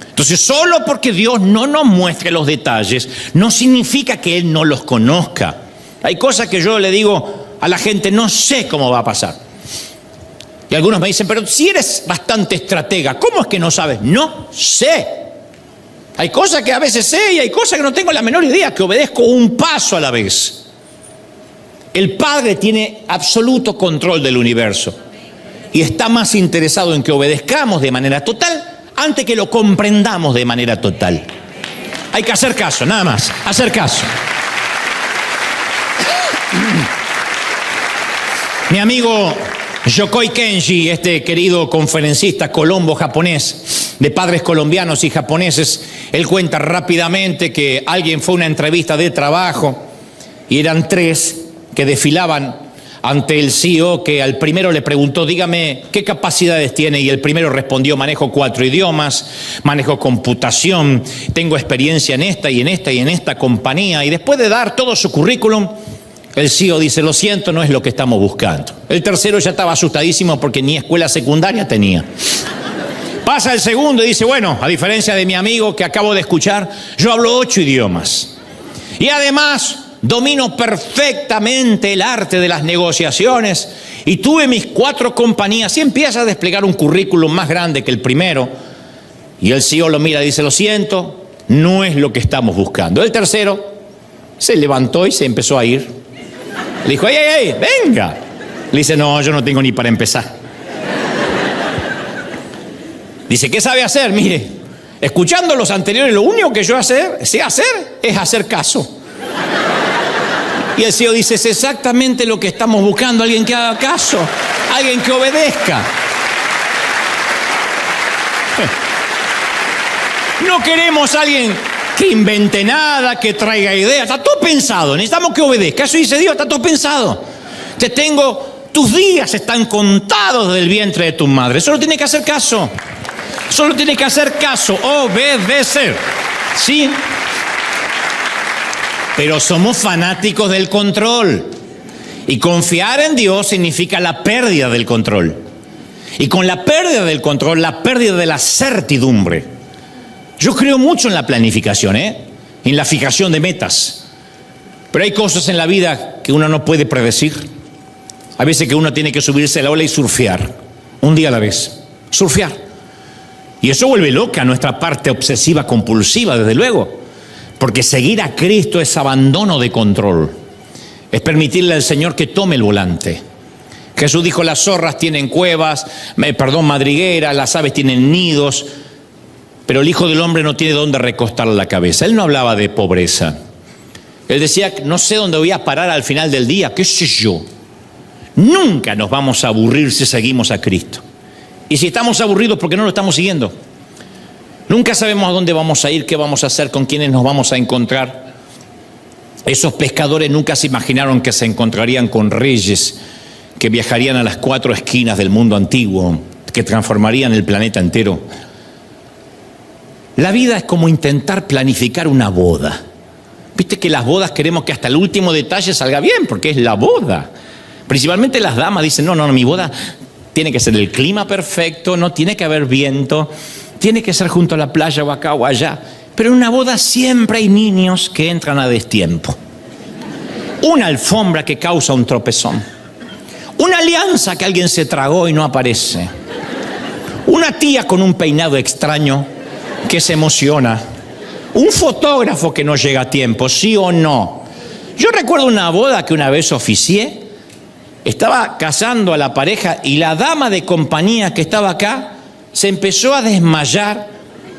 Entonces, solo porque Dios no nos muestre los detalles, no significa que Él no los conozca. Hay cosas que yo le digo a la gente, no sé cómo va a pasar. Y algunos me dicen, pero si eres bastante estratega, ¿cómo es que no sabes? No sé. Hay cosas que a veces sé y hay cosas que no tengo la menor idea, que obedezco un paso a la vez. El Padre tiene absoluto control del universo y está más interesado en que obedezcamos de manera total antes que lo comprendamos de manera total. Hay que hacer caso, nada más, hacer caso. Mi amigo Yokoi Kenji, este querido conferencista colombo japonés, de padres colombianos y japoneses, él cuenta rápidamente que alguien fue a una entrevista de trabajo y eran 3 que desfilaban ante el CEO, que al primero le preguntó, dígame, ¿qué capacidades tiene? Y el primero respondió, manejo 4 idiomas, manejo computación, tengo experiencia en esta y en esta y en esta compañía. Y después de dar todo su currículum, el CEO dice, lo siento, no es lo que estamos buscando. El tercero ya estaba asustadísimo porque ni escuela secundaria tenía. Pasa el segundo y dice, bueno, a diferencia de mi amigo que acabo de escuchar, yo hablo 8 idiomas. Y además domino perfectamente el arte de las negociaciones y tuve mis 4 compañías. Y empieza a desplegar un currículum más grande que el primero. Y el CEO lo mira y dice, lo siento, no es lo que estamos buscando. El tercero se levantó y se empezó a ir. Le dijo, ¡ey, venga! Le dice, no, yo no tengo ni para empezar. Dice, ¿qué sabe hacer? Mire, escuchando los anteriores, lo único que yo sé hacer es hacer caso. Y el CEO dice, es exactamente lo que estamos buscando, alguien que haga caso, alguien que obedezca. No queremos a alguien que invente nada, que traiga ideas. Está todo pensado. Necesitamos que obedezca. Eso dice Dios, está todo pensado. Tus días están contados desde el vientre de tu madre. Solo tiene que hacer caso. Solo tiene que hacer caso, obedecer. ¿Sí? Pero somos fanáticos del control. Y confiar en Dios significa la pérdida del control. Y con la pérdida del control, la pérdida de la certidumbre. Yo creo mucho en la planificación, en la fijación de metas. Pero hay cosas en la vida que uno no puede predecir. Hay veces que uno tiene que subirse a la ola y surfear, un día a la vez. Surfear. Y eso vuelve loca nuestra parte obsesiva compulsiva, desde luego. Porque seguir a Cristo es abandono de control. Es permitirle al Señor que tome el volante. Jesús dijo, las zorras tienen cuevas, madrigueras, las aves tienen nidos, pero el Hijo del Hombre no tiene dónde recostar la cabeza. Él no hablaba de pobreza. Él decía, no sé dónde voy a parar al final del día, qué sé yo. Nunca nos vamos a aburrir si seguimos a Cristo. Y si estamos aburridos, ¿por qué no lo estamos siguiendo? Nunca sabemos a dónde vamos a ir, qué vamos a hacer, con quiénes nos vamos a encontrar. Esos pescadores nunca se imaginaron que se encontrarían con reyes que viajarían a las 4 esquinas del mundo antiguo, que transformarían el planeta entero. La vida es como intentar planificar una boda. Viste que las bodas queremos que hasta el último detalle salga bien, porque es la boda. Principalmente las damas dicen, no, mi boda tiene que ser el clima perfecto, no tiene que haber viento, tiene que ser junto a la playa o acá o allá. Pero en una boda siempre hay niños que entran a destiempo. Una alfombra que causa un tropezón. Una alianza que alguien se tragó y no aparece. Una tía con un peinado extraño que se emociona. Un fotógrafo que no llega a tiempo, ¿sí o no? Yo recuerdo una boda que una vez oficié. Estaba casando a la pareja y la dama de compañía que estaba acá se empezó a desmayar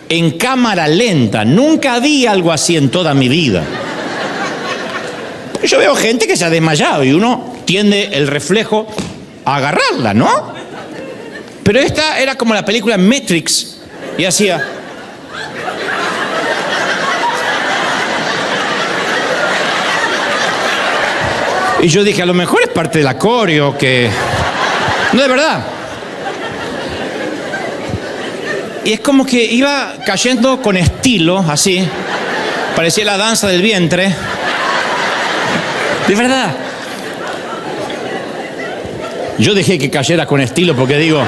en cámara lenta. Nunca vi algo así en toda mi vida. Yo veo gente que se ha desmayado y uno tiende el reflejo a agarrarla, ¿no? Pero esta era como la película Matrix y hacía... Y yo dije, a lo mejor es parte del acorio que... No, de verdad. Y es como que iba cayendo con estilo, así. Parecía la danza del vientre. De verdad. Yo dejé que cayera con estilo porque digo,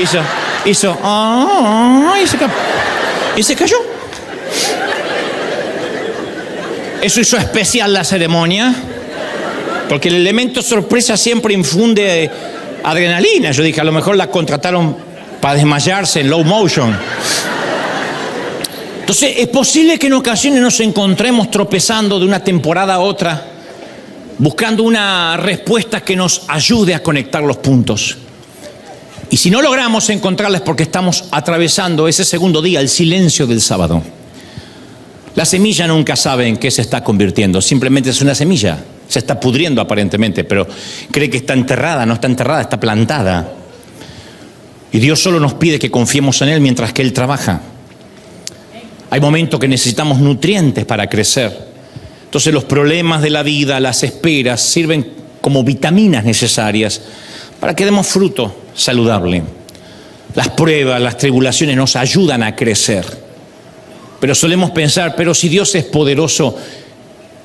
hizo, y se cayó. Eso hizo especial la ceremonia, porque el elemento sorpresa siempre infunde adrenalina. Yo dije, a lo mejor la contrataron para desmayarse en low motion. Entonces, es posible que en ocasiones nos encontremos tropezando de una temporada a otra, buscando una respuesta que nos ayude a conectar los puntos. Y si no logramos encontrarla es porque estamos atravesando ese segundo día, el silencio del sábado. La semilla nunca sabe en qué se está convirtiendo, simplemente es una semilla. Se está pudriendo aparentemente, pero cree que está enterrada, no está enterrada, está plantada. Y Dios solo nos pide que confiemos en Él mientras que Él trabaja. Hay momentos que necesitamos nutrientes para crecer. Entonces los problemas de la vida, las esperas, sirven como vitaminas necesarias para que demos fruto saludable. Las pruebas, las tribulaciones nos ayudan a crecer. Pero solemos pensar, pero si Dios es poderoso,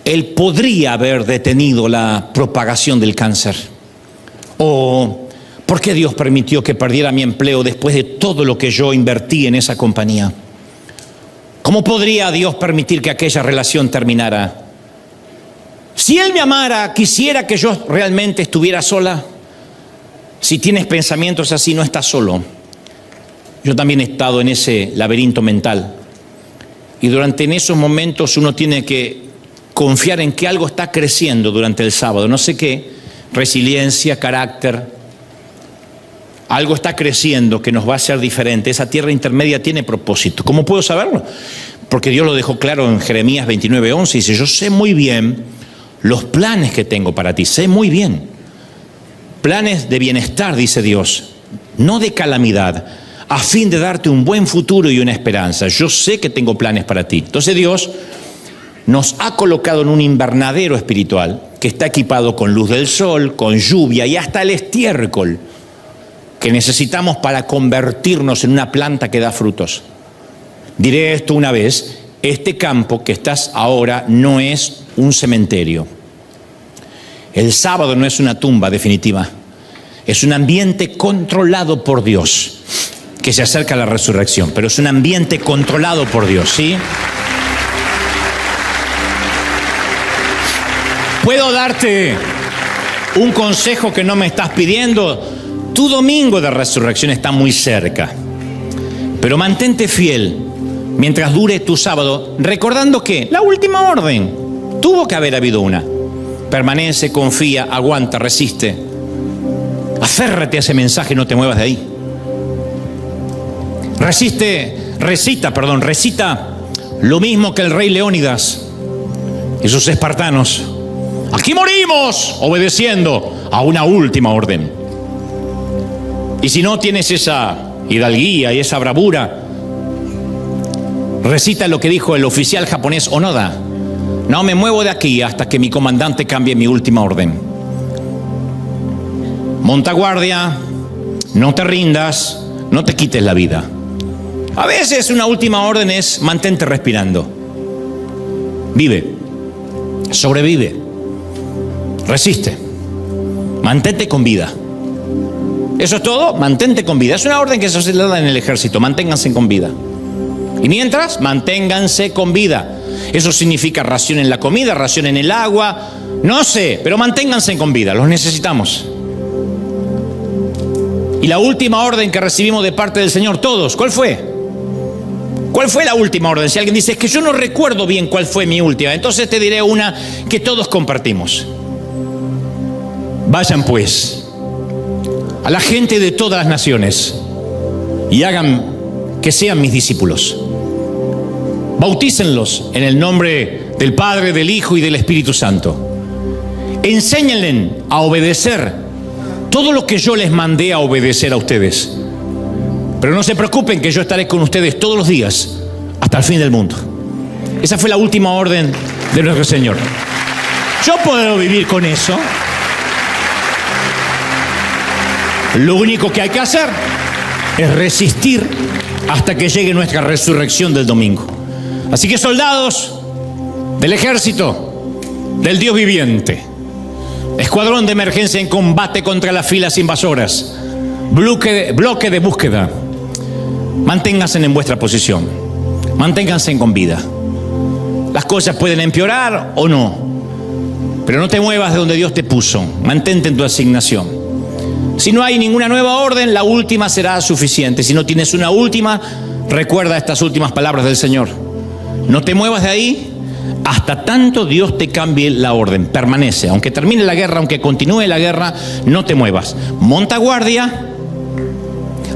Él podría haber detenido la propagación del cáncer. O, ¿por qué Dios permitió que perdiera mi empleo después de todo lo que yo invertí en esa compañía? ¿Cómo podría Dios permitir que aquella relación terminara? Si Él me amara, quisiera que yo realmente estuviera sola. Si tienes pensamientos así, no estás solo. Yo también he estado en ese laberinto mental. Y durante esos momentos uno tiene que confiar en que algo está creciendo durante el sábado. No sé qué, resiliencia, carácter. Algo está creciendo que nos va a hacer diferente. Esa tierra intermedia tiene propósito. ¿Cómo puedo saberlo? Porque Dios lo dejó claro en Jeremías 29:11. Dice, yo sé muy bien los planes que tengo para ti. Sé muy bien. Planes de bienestar, dice Dios, no de calamidad, a fin de darte un buen futuro y una esperanza. Yo sé que tengo planes para ti. Entonces Dios nos ha colocado en un invernadero espiritual que está equipado con luz del sol, con lluvia y hasta el estiércol que necesitamos para convertirnos en una planta que da frutos. Diré esto una vez: este campo que estás ahora no es un cementerio. El sábado no es una tumba definitiva. Es un ambiente controlado por Dios, que se acerca a la resurrección, pero es un ambiente controlado por Dios, ¿sí? Puedo darte un consejo que no me estás pidiendo. Tu domingo de resurrección está muy cerca, pero mantente fiel mientras dure tu sábado, recordando que la última orden tuvo que haber habido una. Permanece, confía, aguanta, resiste. Aférrate a ese mensaje, no te muevas de ahí. Recita lo mismo que el rey Leónidas y sus espartanos. Aquí morimos obedeciendo a una última orden. Y si no tienes esa hidalguía y esa bravura, recita lo que dijo el oficial japonés Onoda: no me muevo de aquí hasta que mi comandante cambie mi última orden. Monta guardia, no te rindas, no te quites la vida. A veces una última orden es: mantente respirando. Vive, sobrevive, resiste, mantente con vida. Eso es todo, mantente con vida. Es una orden que se da en el ejército: manténganse con vida. Y mientras, manténganse con vida. Eso significa ración en la comida, ración en el agua, no sé, pero manténganse con vida, los necesitamos. Y la última orden que recibimos de parte del Señor, todos, ¿cuál fue? ¿Cuál fue la última orden? Si alguien dice: es que yo no recuerdo bien cuál fue mi última, entonces te diré una que todos compartimos. Vayan pues a la gente de todas las naciones y hagan que sean mis discípulos. Bautícenlos en el nombre del Padre, del Hijo y del Espíritu Santo. Enséñenles a obedecer todo lo que yo les mandé a obedecer a ustedes. Pero no se preocupen, que yo estaré con ustedes todos los días hasta el fin del mundo. Esa fue la última orden de nuestro Señor. Yo puedo vivir con eso. Lo único que hay que hacer es resistir hasta que llegue nuestra resurrección del domingo. Así que, soldados del ejército del Dios viviente, escuadrón de emergencia en combate contra las filas invasoras, bloque de búsqueda, manténganse en vuestra posición, manténganse con vida. Las cosas pueden empeorar o no, pero no te muevas de donde Dios te puso, mantente en tu asignación. Si no hay ninguna nueva orden, la última será suficiente. Si no tienes una última, recuerda estas últimas palabras del Señor: no te muevas de ahí hasta tanto Dios te cambie la orden. Permanece, aunque termine la guerra, aunque continúe la guerra, no te muevas. Monta guardia,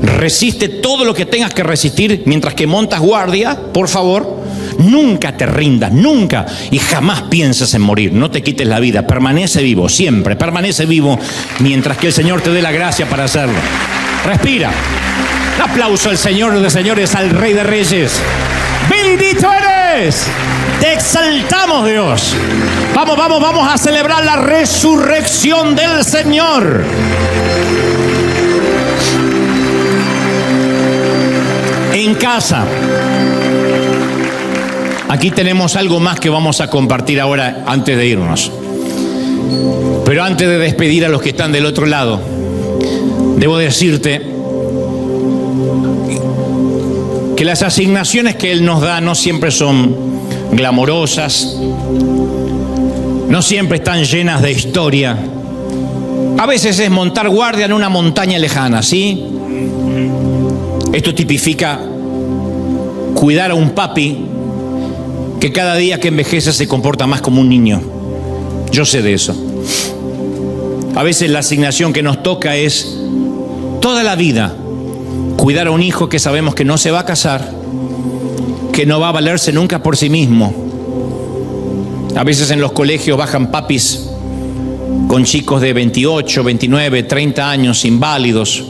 resiste todo lo que tengas que resistir mientras que montas guardia, por favor. Nunca te rindas, nunca y jamás pienses en morir. No te quites la vida, permanece vivo, siempre permanece vivo mientras que el Señor te dé la gracia para hacerlo. Respira. Un aplauso al Señor de señores, al Rey de Reyes. ¡Bendito eres! Te exaltamos, Dios. Vamos a celebrar la resurrección del Señor. En casa, aquí tenemos algo más que vamos a compartir ahora antes de irnos. Pero antes de despedir a los que están del otro lado, debo decirte que las asignaciones que Él nos da no siempre son glamorosas, no siempre están llenas de historia. A veces es montar guardia en una montaña lejana, ¿sí? Esto tipifica cuidar a un papi que cada día que envejece se comporta más como un niño. Yo sé de eso. A veces la asignación que nos toca es toda la vida cuidar a un hijo que sabemos que no se va a casar, que no va a valerse nunca por sí mismo. A veces en los colegios bajan papis con chicos de 28, 29, 30 años, inválidos,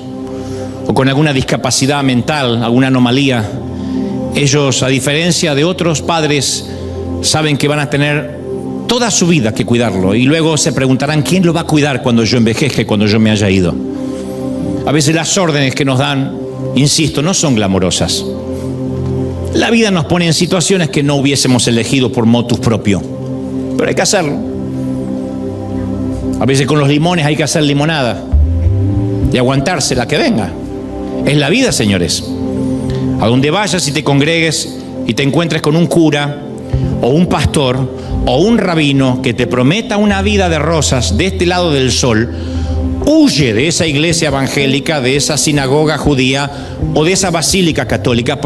o con alguna discapacidad mental, alguna anomalía, ellos, a diferencia de otros padres, saben que van a tener toda su vida que cuidarlo y luego se preguntarán quién lo va a cuidar cuando yo envejezca, cuando yo me haya ido. A veces las órdenes que nos dan, insisto, no son glamorosas. La vida nos pone en situaciones que no hubiésemos elegido por motus propio, pero hay que hacerlo. A veces con los limones hay que hacer limonada y aguantarse la que venga. Es la vida, señores. A donde vayas y te congregues y te encuentres con un cura o un pastor o un rabino que te prometa una vida de rosas de este lado del sol, huye de esa iglesia evangélica, de esa sinagoga judía o de esa basílica católica.